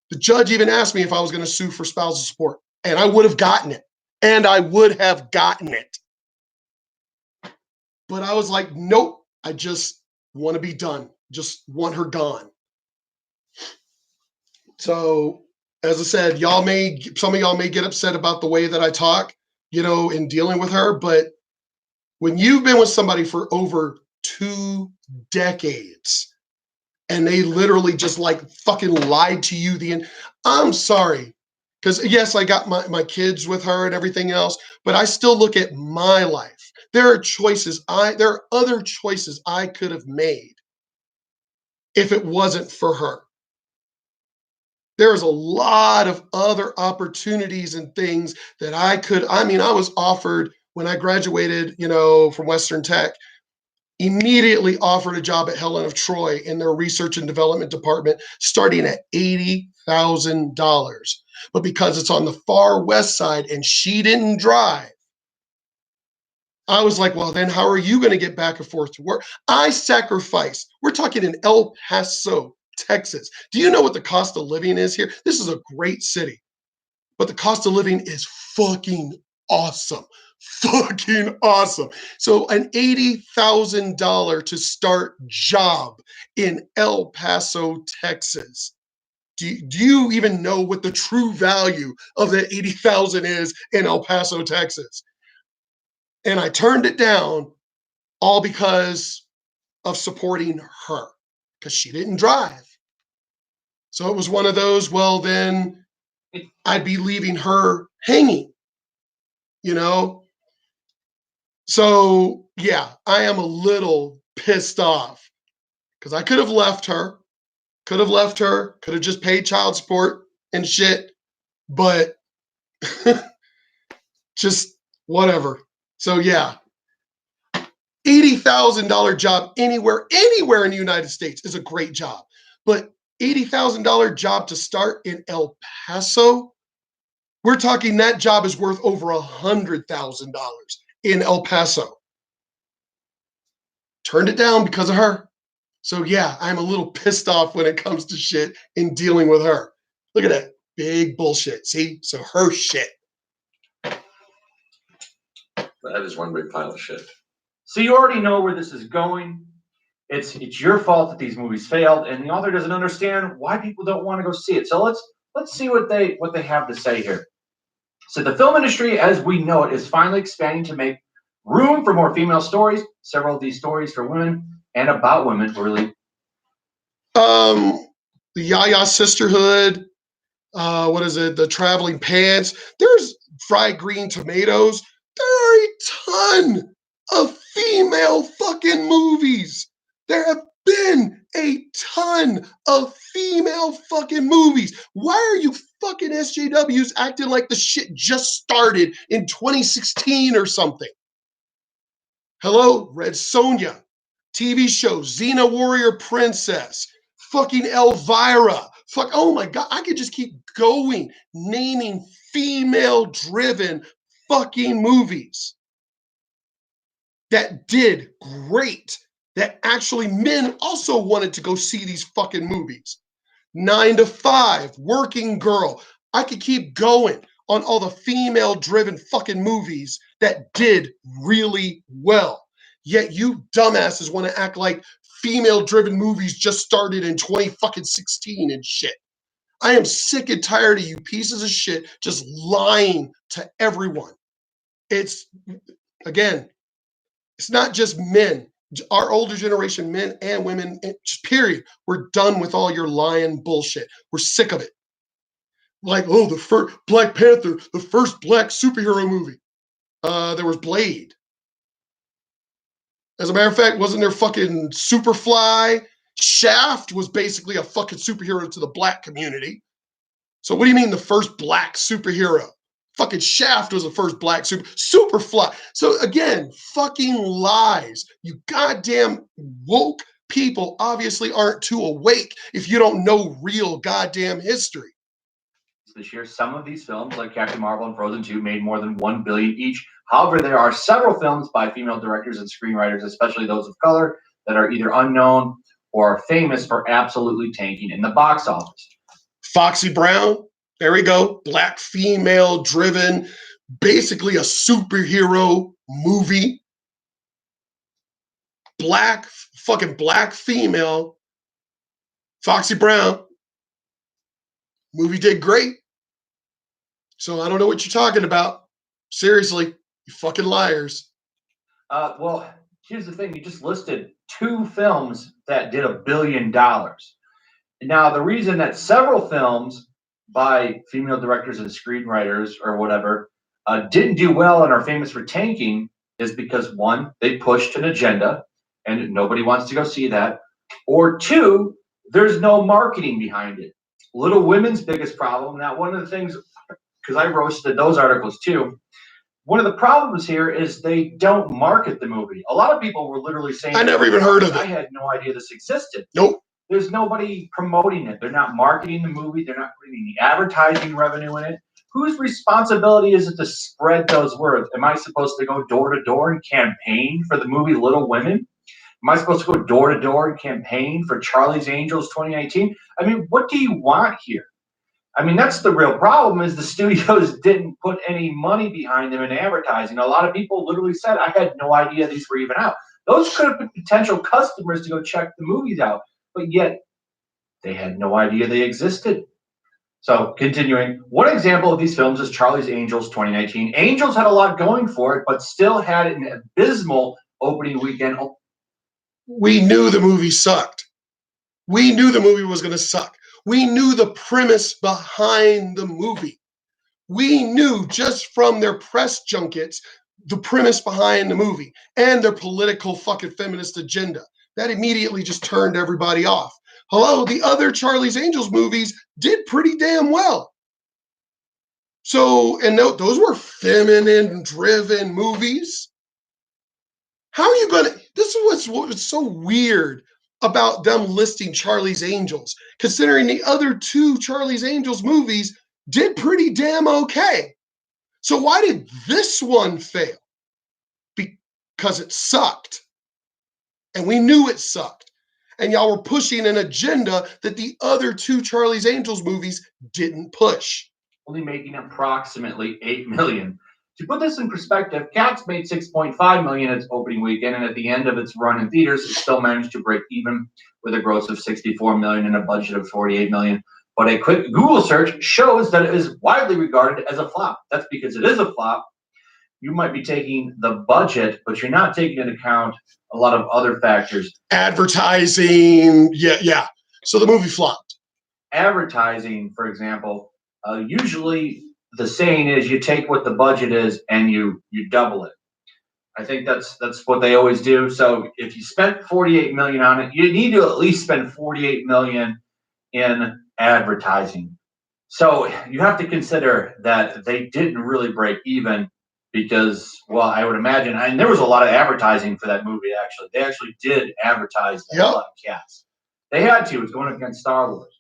Speaker 1: The judge even asked me if I was going to sue for spousal support, and I would have gotten it. And I would have gotten it. But I was like, nope, I just want to be done. Just want her gone. So as I said, some of y'all may get upset about the way that I talk, in dealing with her, but when you've been with somebody for over 2 decades and they literally just like fucking lied to you I'm sorry. Because yes, I got my kids with her and everything else, but I still look at my life. There are choices. There are other choices I could have made if it wasn't for her. There's a lot of other opportunities and things that I could. I mean, I was offered when I graduated, from Western Tech, immediately offered a job at Helen of Troy in their research and development department, starting at $80,000. But because it's on the far west side and she didn't drive, I was like, well, then how are you going to get back and forth to work? I sacrificed. We're talking in El Paso, Texas. Do you know what the cost of living is here? This is a great city, but the cost of living is fucking awesome. Fucking awesome. So an $80,000 to start job in El Paso, Texas. Do you even know what the true value of that 80,000 is in El Paso, Texas? And I turned it down all because of supporting her, because she didn't drive. So it was one of those, well, then I'd be leaving her hanging, you know? So yeah, I am a little pissed off because I could have left her, could have just paid child support and shit, but just whatever. So yeah, $80,000 job anywhere in the United States is a great job. But $80,000 job to start in El Paso, we're talking that job is worth over $100,000 in El Paso. Turned it down because of her. So yeah, I'm a little pissed off when it comes to shit in dealing with her. Look at that big bullshit. See? So her shit.
Speaker 2: That is one big pile of shit.
Speaker 3: So you already know where this is going. It's your fault that these movies failed, and the author doesn't understand why people don't want to go see it. So let's see what they have to say here. So the film industry, as we know it, is finally expanding to make room for more female stories. Several of these stories for women and about women, really.
Speaker 1: The Yaya Sisterhood. What is it? The Traveling Pants. There's Fried Green Tomatoes. There are a ton of female fucking movies. There have been a ton of female fucking movies. Why are you fucking SJWs acting like the shit just started in 2016 or something? Hello, Red Sonja, TV show, Xena Warrior Princess, fucking Elvira. Fuck, oh my God, I could just keep going naming female-driven fucking movies that did great, that actually men also wanted to go see these fucking movies. 9 to 5, Working Girl. I could keep going on all the female-driven fucking movies that did really well. Yet you dumbasses want to act like female-driven movies just started in 2016 and shit. I am sick and tired of you pieces of shit just lying to everyone. It's, again, it's not just men. Our older generation, men and women, period. We're done with all your lying bullshit. We're sick of it. Like, oh, the first Black Panther, the first black superhero movie. There was Blade. As a matter of fact, wasn't there fucking Superfly? Shaft was basically a fucking superhero to the black community. So what do you mean the first black superhero? Fucking Shaft was the first black Superfly. So again, fucking lies. You goddamn woke people obviously aren't too awake if you don't know real goddamn history.
Speaker 3: This year, some of these films, like Captain Marvel and Frozen 2, made more than $1 billion each. However, there are several films by female directors and screenwriters, especially those of color, that are either unknown or are famous for absolutely tanking in the box office.
Speaker 1: Foxy Brown, there we go. Black female driven, basically a superhero movie. Fucking black female. Foxy Brown. Movie did great. So I don't know what you're talking about. Seriously, you fucking liars.
Speaker 3: Well, here's the thing. You just listed 2 films that did $1 billion. Now, the reason that several films by female directors and screenwriters or whatever didn't do well and are famous for tanking is because one, they pushed an agenda and nobody wants to go see that, or two, there's no marketing behind it. Little Women's biggest problem. Now, one of the things, because I roasted those articles too, one of the problems here is they don't market the movie. A lot of people were literally saying,
Speaker 1: I never even heard of
Speaker 3: I
Speaker 1: it.
Speaker 3: had no idea this existed.
Speaker 1: Nope.
Speaker 3: There's nobody promoting it. They're not marketing the movie. They're not putting any advertising revenue in it. Whose responsibility is it to spread those words? Am I supposed to go door to door and campaign for the movie Little Women? Am I supposed to go door to door and campaign for Charlie's Angels 2019? I mean, what do you want here? I mean, that's the real problem, is the studios didn't put any money behind them in advertising. A lot of people literally said, I had no idea these were even out. Those could have been potential customers to go check the movies out, but yet they had no idea they existed. So continuing, one example of these films is Charlie's Angels 2019. Angels had a lot going for it, but still had an abysmal opening weekend.
Speaker 1: We knew the movie sucked. We knew the movie was going to suck. We knew the premise behind the movie. We knew just from their press junkets the premise behind the movie and their political fucking feminist agenda. That immediately just turned everybody off. Hello, the other Charlie's Angels movies did pretty damn well. So, and those were feminine-driven movies. How are you gonna? This is what's so weird about them listing Charlie's Angels, considering the other two Charlie's Angels movies did pretty damn okay. So why did this one fail? Because it sucked. And we knew it sucked. And y'all were pushing an agenda that the other two Charlie's Angels movies didn't push.
Speaker 3: Only making approximately $8 million. To put this in perspective, Cats made $6.5 million its opening weekend, and at the end of its run in theaters, it still managed to break even with a gross of $64 million and a budget of $48 million. But a quick Google search shows that it is widely regarded as a flop. That's because it is a flop. You might be taking the budget, but you're not taking into account a lot of other factors.
Speaker 1: Advertising, yeah. So the movie flopped.
Speaker 3: Advertising, for example, usually the saying is you take what the budget is and you double it. I think that's what they always do. So if you spent $48 million on it, you need to at least spend $48 million in advertising. So you have to consider that they didn't really break even because, well, I would imagine, and there was a lot of advertising for that movie, actually. They actually did advertise that a lot of Cats. They had to. It was going up against Star Wars.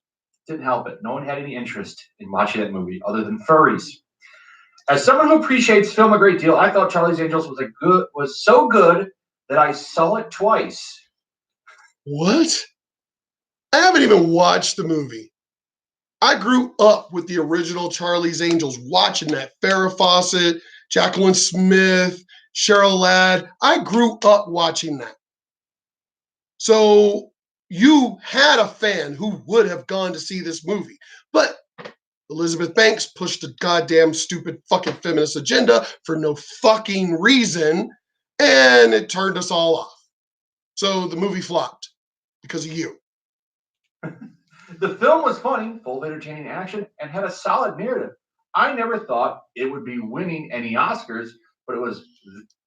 Speaker 3: Didn't help it. No one had any interest in watching that movie other than furries. As someone who appreciates film a great deal, I thought Charlie's Angels was so good that I saw it twice.
Speaker 1: What? I haven't even watched the movie. I grew up with the original Charlie's Angels, watching that. Farrah Fawcett, Jacqueline Smith, Cheryl Ladd. I grew up watching that. So you had a fan who would have gone to see this movie. But Elizabeth Banks pushed a goddamn stupid fucking feminist agenda for no fucking reason, and it turned us all off. So the movie flopped because of you.
Speaker 3: The film was funny, full of entertaining action, and had a solid narrative. I never thought it would be winning any Oscars, but it was.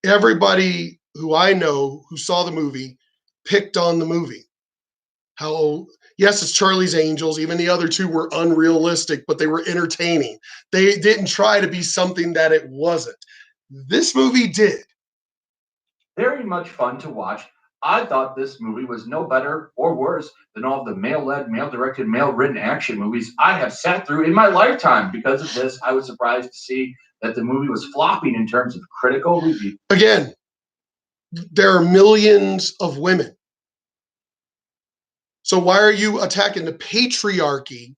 Speaker 1: Everybody who I know who saw the movie picked on the movie. How, yes, it's Charlie's Angels. Even the other two were unrealistic, but they were entertaining. They didn't try to be something that it wasn't. This movie did.
Speaker 3: Very much fun to watch. I thought this movie was no better or worse than all of the male-led, male-directed, male-written action movies I have sat through in my lifetime. Because of this, I was surprised to see that the movie was flopping in terms of critical review.
Speaker 1: Again, there are millions of women. So why are you attacking the patriarchy?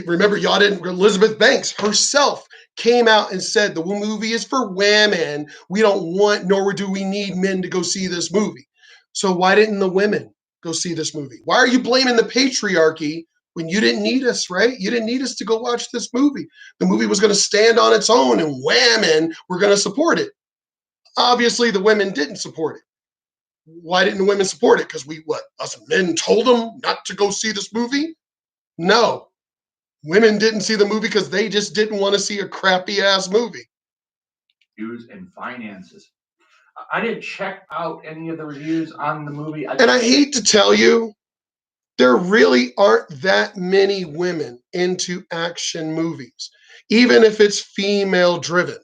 Speaker 1: Remember, y'all didn't. Elizabeth Banks herself came out and said the movie is for women. We don't want, nor do we need men to go see this movie. So why didn't the women go see this movie? Why are you blaming the patriarchy when you didn't need us, right? You didn't need us to go watch this movie. The movie was going to stand on its own and women were going to support it. Obviously, the women didn't support it. Why didn't the women support it? Because us men told them not to go see this movie? No. Women didn't see the movie because they just didn't want to see a crappy ass movie.
Speaker 3: Views and finances. I didn't check out any of the reviews on the movie.
Speaker 1: And I hate to tell you, there really aren't that many women into action movies, even if it's female driven.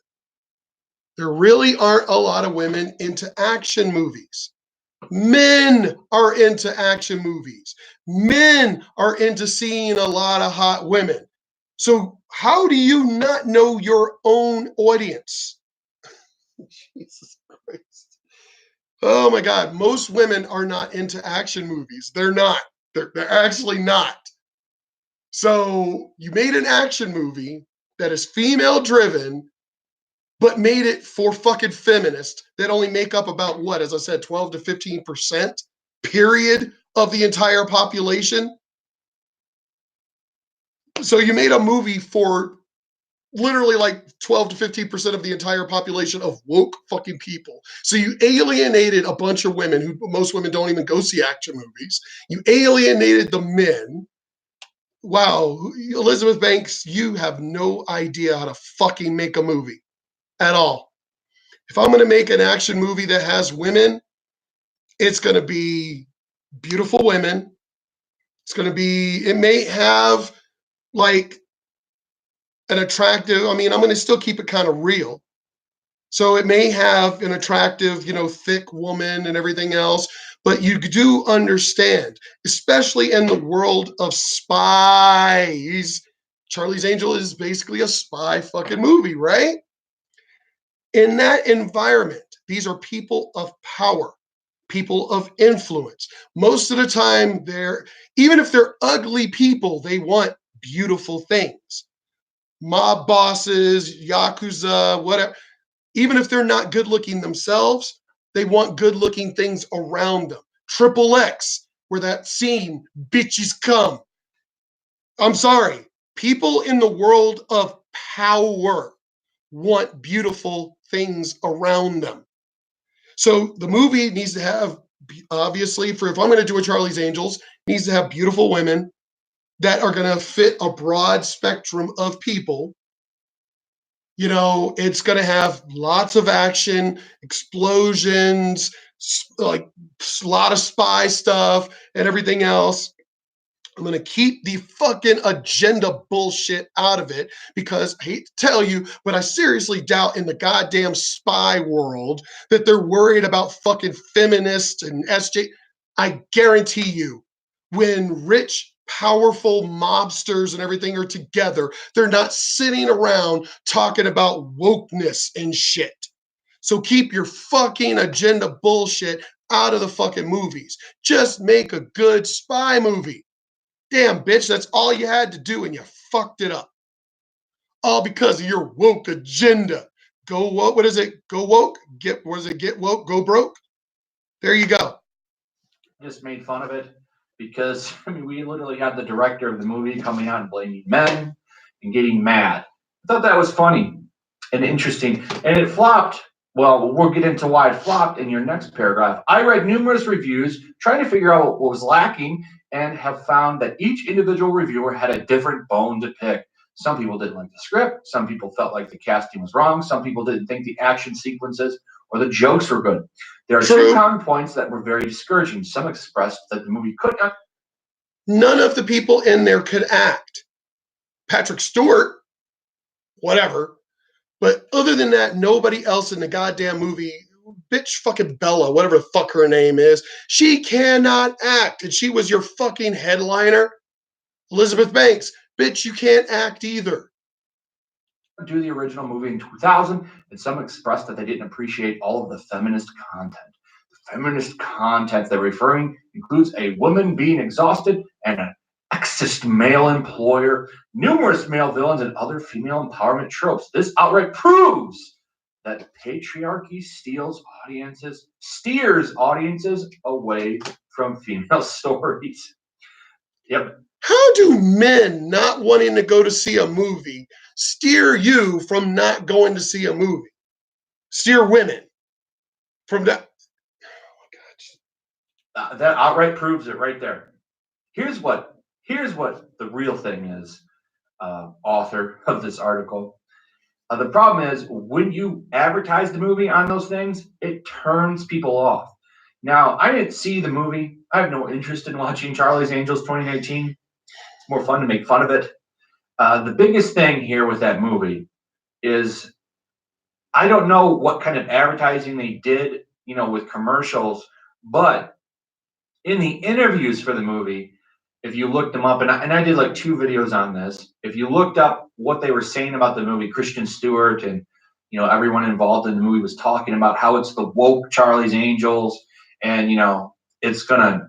Speaker 1: There really aren't a lot of women into action movies. Men are into action movies. Men are into seeing a lot of hot women. So how do you not know your own audience? Jesus Christ. Oh my God. Most women are not into action movies. They're not. They're actually not. So you made an action movie that is female driven, but made it for fucking feminists that only make up about what, as I said, 12 to 15% period of the entire population. So you made a movie for literally like 12 to 15% of the entire population of woke fucking people. So you alienated a bunch of women who most women don't even go see action movies. You alienated the men. Wow, Elizabeth Banks, you have no idea how to fucking make a movie at all. If I'm going to make an action movie that has women, it's going to be beautiful women. It's going to be, it may have like an attractive, I mean, I'm going to still keep it kind of real. So it may have an attractive, thick woman and everything else, but you do understand, especially in the world of spies. Charlie's Angel is basically a spy fucking movie, right? In that environment, these are people of power, people of influence. Most of the time, even if they're ugly people, they want beautiful things. Mob bosses, yakuza, whatever. Even if they're not good looking themselves, they want good looking things around them. Triple X, where that scene, bitches come. I'm sorry. People in the world of power want beautiful things around them. So the movie needs to have, obviously, if I'm going to do a Charlie's Angels, needs to have beautiful women that are going to fit a broad spectrum of people. It's going to have lots of action, explosions, like a lot of spy stuff and everything else. I'm going to keep the fucking agenda bullshit out of it because I hate to tell you, but I seriously doubt in the goddamn spy world that they're worried about fucking feminists and SJ. I guarantee you, when rich, powerful mobsters and everything are together, they're not sitting around talking about wokeness and shit. So keep your fucking agenda bullshit out of the fucking movies. Just make a good spy movie. Damn, bitch, that's all you had to do and you fucked it up. All because of your woke agenda. Go woke, what is it? Go woke, get woke, go broke? There you go.
Speaker 3: Just made fun of it because, we literally had the director of the movie coming out and blaming men and getting mad. I thought that was funny and interesting. And it flopped. Well, we'll get into why it flopped in your next paragraph. I read numerous reviews trying to figure out what was lacking and have found that each individual reviewer had a different bone to pick. Some people didn't like the script. Some people felt like the casting was wrong. Some people didn't think the action sequences or the jokes were good. There are two common points that were very discouraging. Some expressed that the movie could not.
Speaker 1: None of the people in there could act. Patrick Stewart, whatever. But other than that, nobody else in the goddamn movie, bitch fucking Bella, whatever the fuck her name is, she cannot act. And she was your fucking headliner. Elizabeth Banks, bitch, you can't act either.
Speaker 3: Do the original movie in 2000, and some expressed that they didn't appreciate all of the feminist content. The feminist content they're referring includes a woman being exhausted and an sexist male employer, numerous male villains, and other female empowerment tropes. This outright proves that patriarchy steers audiences away from female stories. Yep.
Speaker 1: How do men not wanting to go to see a movie steer you from not going to see a movie? Steer women from that.
Speaker 3: Oh my God. That outright proves it right there. Here's what the real thing is, author of this article. The problem is when you advertise the movie on those things, it turns people off. Now, I didn't see the movie. I have no interest in watching Charlie's Angels 2019. It's more fun to make fun of it. The biggest thing here with that movie is I don't know what kind of advertising they did, with commercials, but in the interviews for the movie, if you looked them up, and I did like 2 videos on this, if you looked up what they were saying about the movie, Christian Stewart and everyone involved in the movie was talking about how it's the woke Charlie's Angels, and it's gonna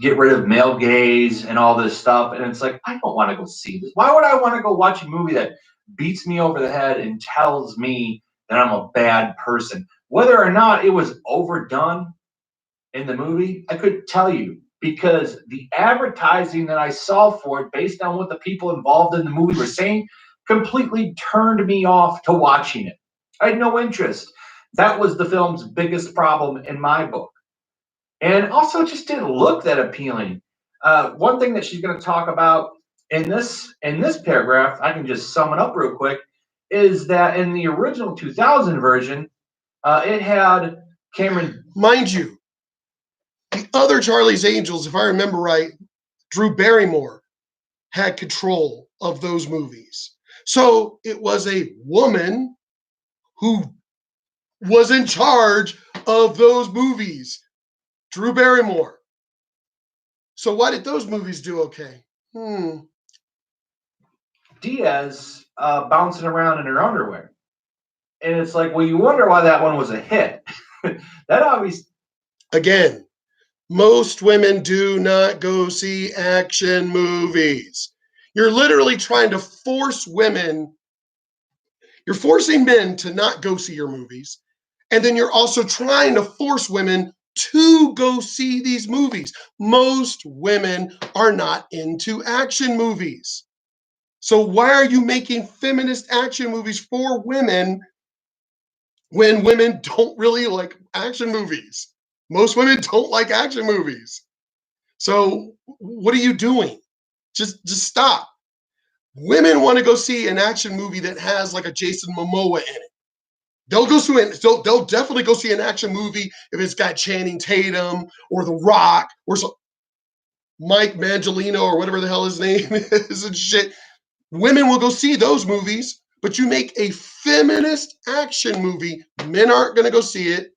Speaker 3: get rid of male gaze and all this stuff, and it's like, I don't want to go see this. Why would I want to go watch a movie that beats me over the head and tells me that I'm a bad person? Whether or not it was overdone in the movie, I couldn't tell you, because the advertising that I saw for it, based on what the people involved in the movie were saying, completely turned me off to watching it. I had no interest. That was the film's biggest problem in my book. And also, it just didn't look that appealing. One thing that she's going to talk about in this paragraph, I can just sum it up real quick, is that in the original 2000 version, it had Cameron.
Speaker 1: Mind you, the other Charlie's Angels, if I remember right, Drew Barrymore had control of those movies. So it was a woman who was in charge of those movies, Drew Barrymore. So why did those movies do okay?
Speaker 3: Diaz bouncing around in her underwear. And it's like, well, you wonder why that one was a hit. That obviously.
Speaker 1: Again, most women do not go see action movies. You're literally trying to force women, you're forcing men to not go see your movies. And then you're also trying to force women to go see these movies. Most women are not into action movies. So why are you making feminist action movies for women when women don't really like action movies? Most women don't like action movies. So what are you doing? Just stop. Women want to go see an action movie that has like a Jason Momoa in it. They'll go see it. They'll definitely go see an action movie if it's got Channing Tatum or The Rock or Mike Mangelino or whatever the hell his name is and shit. Women will go see those movies, but you make a feminist action movie, men aren't going to go see it.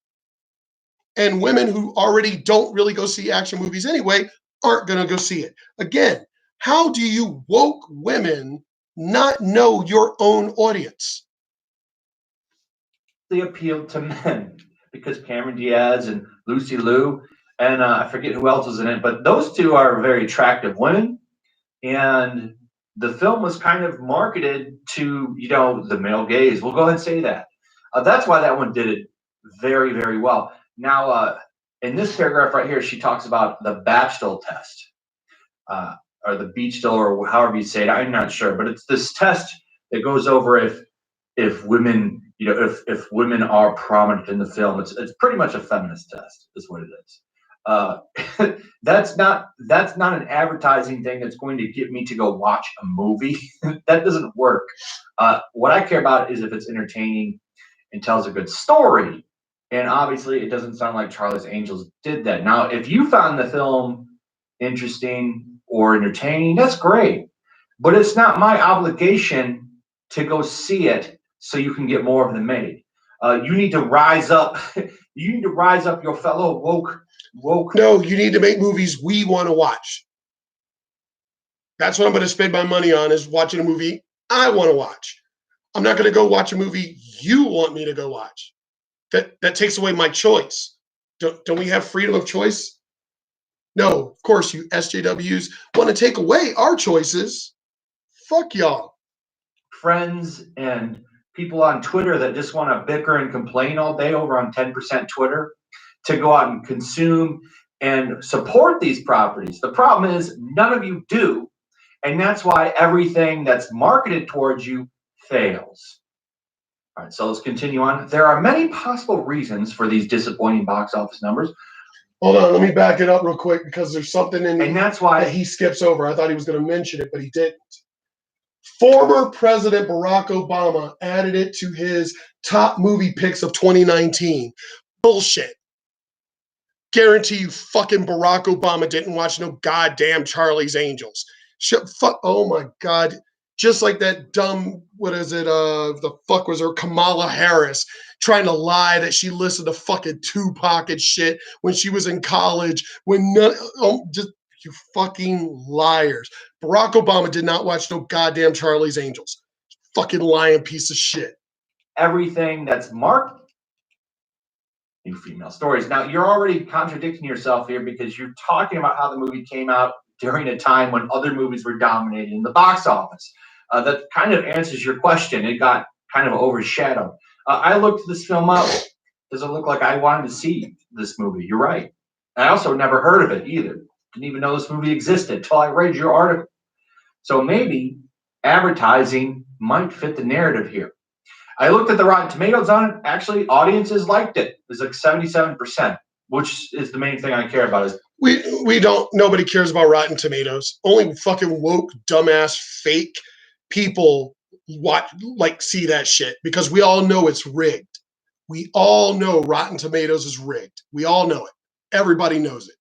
Speaker 1: And women who already don't really go see action movies anyway aren't going to go see it. Again, how do you woke women not know your own audience?
Speaker 3: They appealed to men because Cameron Diaz and Lucy Liu and I forget who else was in it, but those two are very attractive women, and the film was kind of marketed to the male gaze. We'll go ahead and say that. That's why that one did it very, very well. Now, in this paragraph right here, she talks about the Bechdel test, or the Bechdel, or however you say it. I'm not sure, but it's this test that goes over if women, if women are prominent in the film. It's pretty much a feminist test, is what it is. That's not an advertising thing that's going to get me to go watch a movie. That doesn't work. What I care about is if it's entertaining and tells a good story. And obviously, it doesn't sound like Charlie's Angels did that. Now, if you found the film interesting or entertaining, that's great. But it's not my obligation to go see it so you can get more of them made. You need to rise up. You need to rise up your fellow woke.
Speaker 1: No, you need to make movies we want to watch. That's what I'm going to spend my money on, is watching a movie I want to watch. I'm not going to go watch a movie you want me to go watch. That takes away my choice. Don't we have freedom of choice? No, of course you SJWs want to take away our choices. Fuck y'all.
Speaker 3: Friends and people on Twitter that just want to bicker and complain all day over on 10% Twitter to go out and consume and support these properties. The problem is none of you do, and that's why everything that's marketed towards you fails. All right, so let's continue on. There are many possible reasons for these disappointing box office numbers.
Speaker 1: Hold on, let me back it up real quick, because there's something in
Speaker 3: and that's why
Speaker 1: that he skips over. I thought he was going to mention it, but he didn't. Former President Barack Obama added it to his top movie picks of 2019. Bullshit. Guarantee you fucking Barack Obama didn't watch no goddamn Charlie's Angels. Fuck, oh my God. Just like that dumb, what is it, the fuck was her, Kamala Harris, trying to lie that she listened to fucking Tupac and shit when she was in college, when none, just, you fucking liars. Barack Obama did not watch no goddamn Charlie's Angels. Fucking lying piece of shit.
Speaker 3: Everything that's marked new female stories. Now, you're already contradicting yourself here because you're talking about how the movie came out during a time when other movies were dominating the box office. That kind of answers your question. It got kind of overshadowed. I looked this film up. Does it look like I wanted to see this movie? You're right. I also never heard of it either. Didn't even know this movie existed until I read your article. So maybe advertising might fit the narrative here. I looked at the Rotten Tomatoes on it. Actually, audiences liked it. It was like 77%, which is the main thing I care about. Is
Speaker 1: we don't, nobody cares about Rotten Tomatoes. Only fucking woke, dumbass, fake people see that shit because we all know it's rigged. We all know Rotten Tomatoes is rigged. We all know it. Everybody knows it.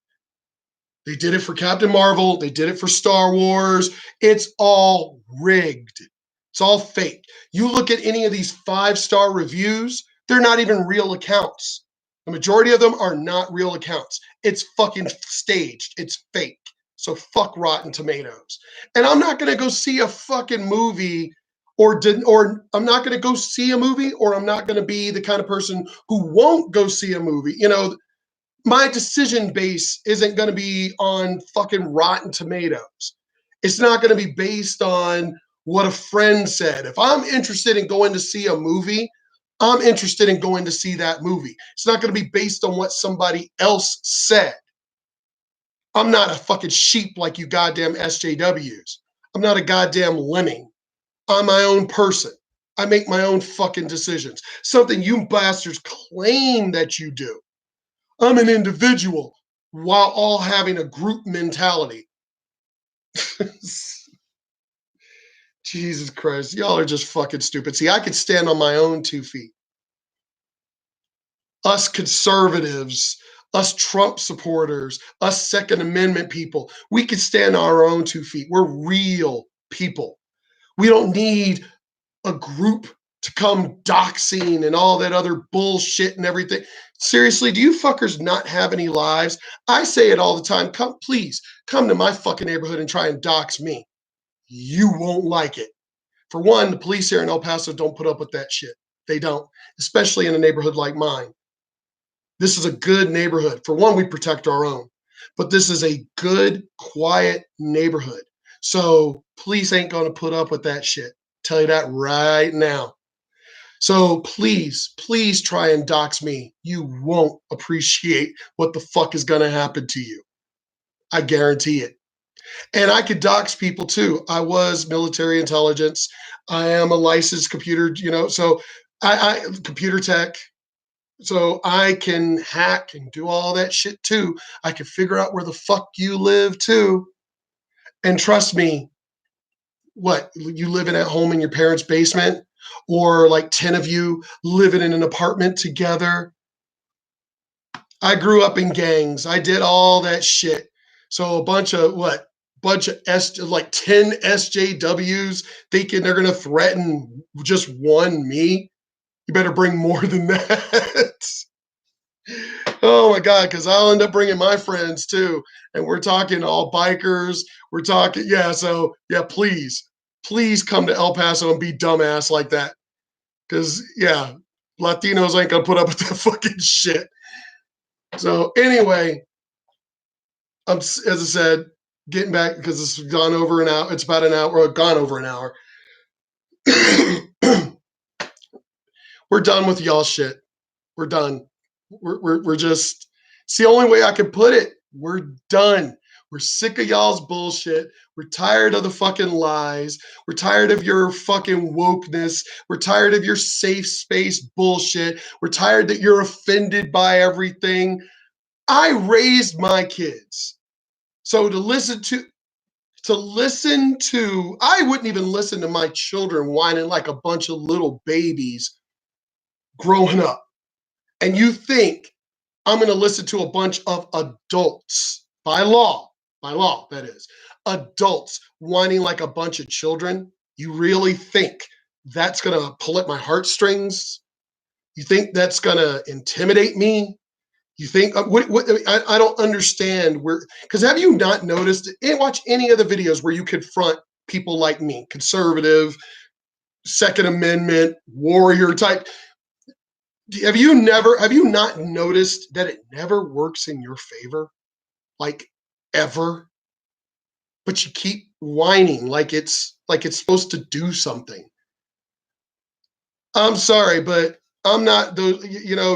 Speaker 1: They did it for Captain Marvel. They did it for Star Wars. It's all rigged. It's all fake. You look at any of these 5-star reviews, they're not even real accounts. The majority of them are not real accounts. It's fucking staged. It's fake. So fuck Rotten Tomatoes. And I'm not going to go see a fucking movie or I'm not going to go see a movie, or I'm not going to be the kind of person who won't go see a movie. You know, my decision base isn't going to be on fucking Rotten Tomatoes. It's not going to be based on what a friend said. If I'm interested in going to see a movie, I'm interested in going to see that movie. It's not going to be based on what somebody else said. I'm not a fucking sheep like you goddamn SJWs. I'm not a goddamn lemming. I'm my own person. I make my own fucking decisions. Something you bastards claim that you do. I'm an individual while all having a group mentality. Jesus Christ, y'all are just fucking stupid. See, I could stand on my own 2 feet. Us conservatives, us Trump supporters, us Second Amendment people, we could stand on our own 2 feet. We're real people. We don't need a group to come doxing and all that other bullshit and everything. Seriously, do you fuckers not have any lives? I say it all the time. Please come to my fucking neighborhood and try and dox me. You won't like it. For one, the police here in El Paso don't put up with that shit. They don't, especially in a neighborhood like mine. This is a good neighborhood. For one, we protect our own, but this is a good, quiet neighborhood. So police ain't going to put up with that shit. Tell you that right now. So please, please try and dox me. You won't appreciate what the fuck is going to happen to you. I guarantee it. And I could dox people too. I was military intelligence. I am a licensed computer, so I computer tech. So I can hack and do all that shit too. I can figure out where the fuck you live too. And trust me, what, you living at home in your parents' basement, or like 10 of you living in an apartment together? I grew up in gangs. I did all that shit. So a bunch of 10 SJWs thinking they're going to threaten just one me. You better bring more than that. Oh my God, because I'll end up bringing my friends too. And we're talking all bikers. We're talking, so please come to El Paso and be dumbass like that. Because, Latinos ain't going to put up with that fucking shit. So anyway, as I said, getting back, because it's gone over an hour. It's about an hour, or gone over an hour. We're done with y'all shit. We're done. We're just, it's the only way I can put it. We're done. We're sick of y'all's bullshit. We're tired of the fucking lies. We're tired of your fucking wokeness. We're tired of your safe space bullshit. We're tired that you're offended by everything. I raised my kids. So to listen to, to listen to, I wouldn't even listen to my children whining like a bunch of little babies growing up. And you think I'm going to listen to a bunch of adults, by law, that is, adults whining like a bunch of children? You really think that's going to pull at my heartstrings? You think that's going to intimidate me? You think I don't understand where, because have you not noticed, watch any of the videos where you confront people like me, conservative, Second Amendment, warrior type. Have you not noticed that it never works in your favor? Like, ever? But you keep whining like it's supposed to do something. I'm sorry, but I'm not those,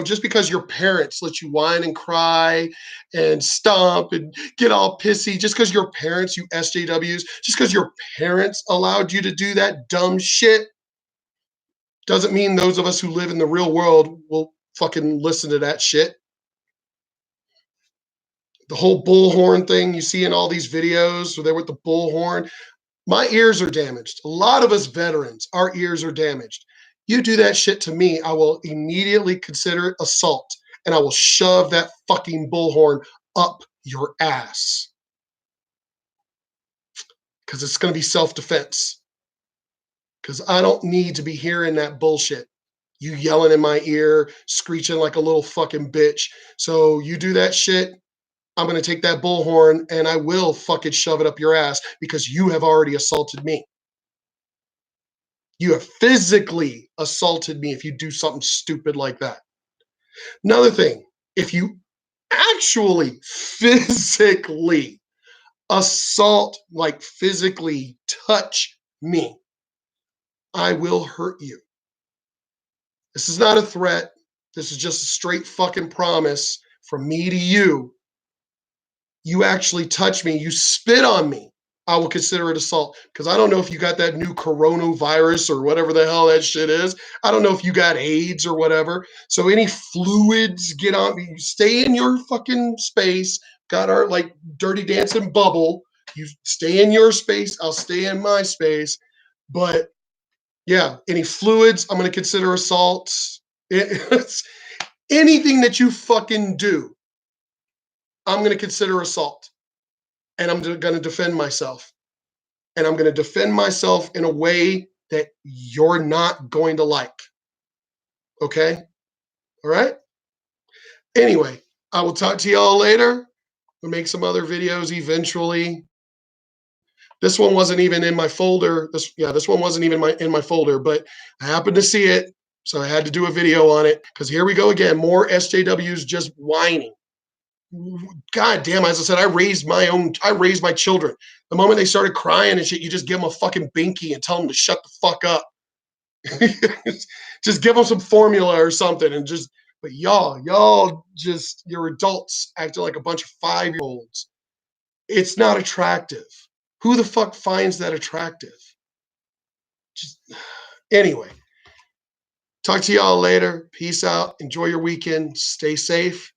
Speaker 1: just because your parents let you whine and cry and stomp and get all pissy, just because your parents, you SJWs, just because your parents allowed you to do that dumb shit, doesn't mean those of us who live in the real world will fucking listen to that shit. The whole bullhorn thing you see in all these videos, where they're with the bullhorn. My ears are damaged. A lot of us veterans, our ears are damaged. You do that shit to me, I will immediately consider it assault, and I will shove that fucking bullhorn up your ass. Because it's going to be self-defense. Because I don't need to be hearing that bullshit. You yelling in my ear, screeching like a little fucking bitch. So you do that shit, I'm going to take that bullhorn and I will fucking shove it up your ass because you have already assaulted me. You have physically assaulted me if you do something stupid like that. Another thing, if you actually physically assault, like physically touch me, I will hurt you. This is not a threat. This is just a straight fucking promise from me to you. You actually touch me, you spit on me, I will consider it assault. Because I don't know if you got that new coronavirus or whatever the hell that shit is. I don't know if you got AIDS or whatever. So any fluids get on me. Stay in your fucking space. Got our like dirty dancing bubble. You stay in your space. I'll stay in my space. But yeah, any fluids, I'm going to consider assaults. Anything that you fucking do, I'm going to consider assault. And I'm going to defend myself. And I'm going to defend myself in a way that you're not going to like. Okay? All right? Anyway, I will talk to y'all later. We'll make some other videos eventually. This one wasn't even in my folder. This one wasn't even in my folder, but I happened to see it, so I had to do a video on it. Because here we go again, more SJWs just whining. God damn, as I said, I raised my children. The moment they started crying and shit, you just give them a fucking binky and tell them to shut the fuck up. Just give them some formula or something but y'all just, you're adults acting like a bunch of 5-year-olds. It's not attractive. Who the fuck finds that attractive? Anyway, talk to y'all later. Peace out. Enjoy your weekend. Stay safe.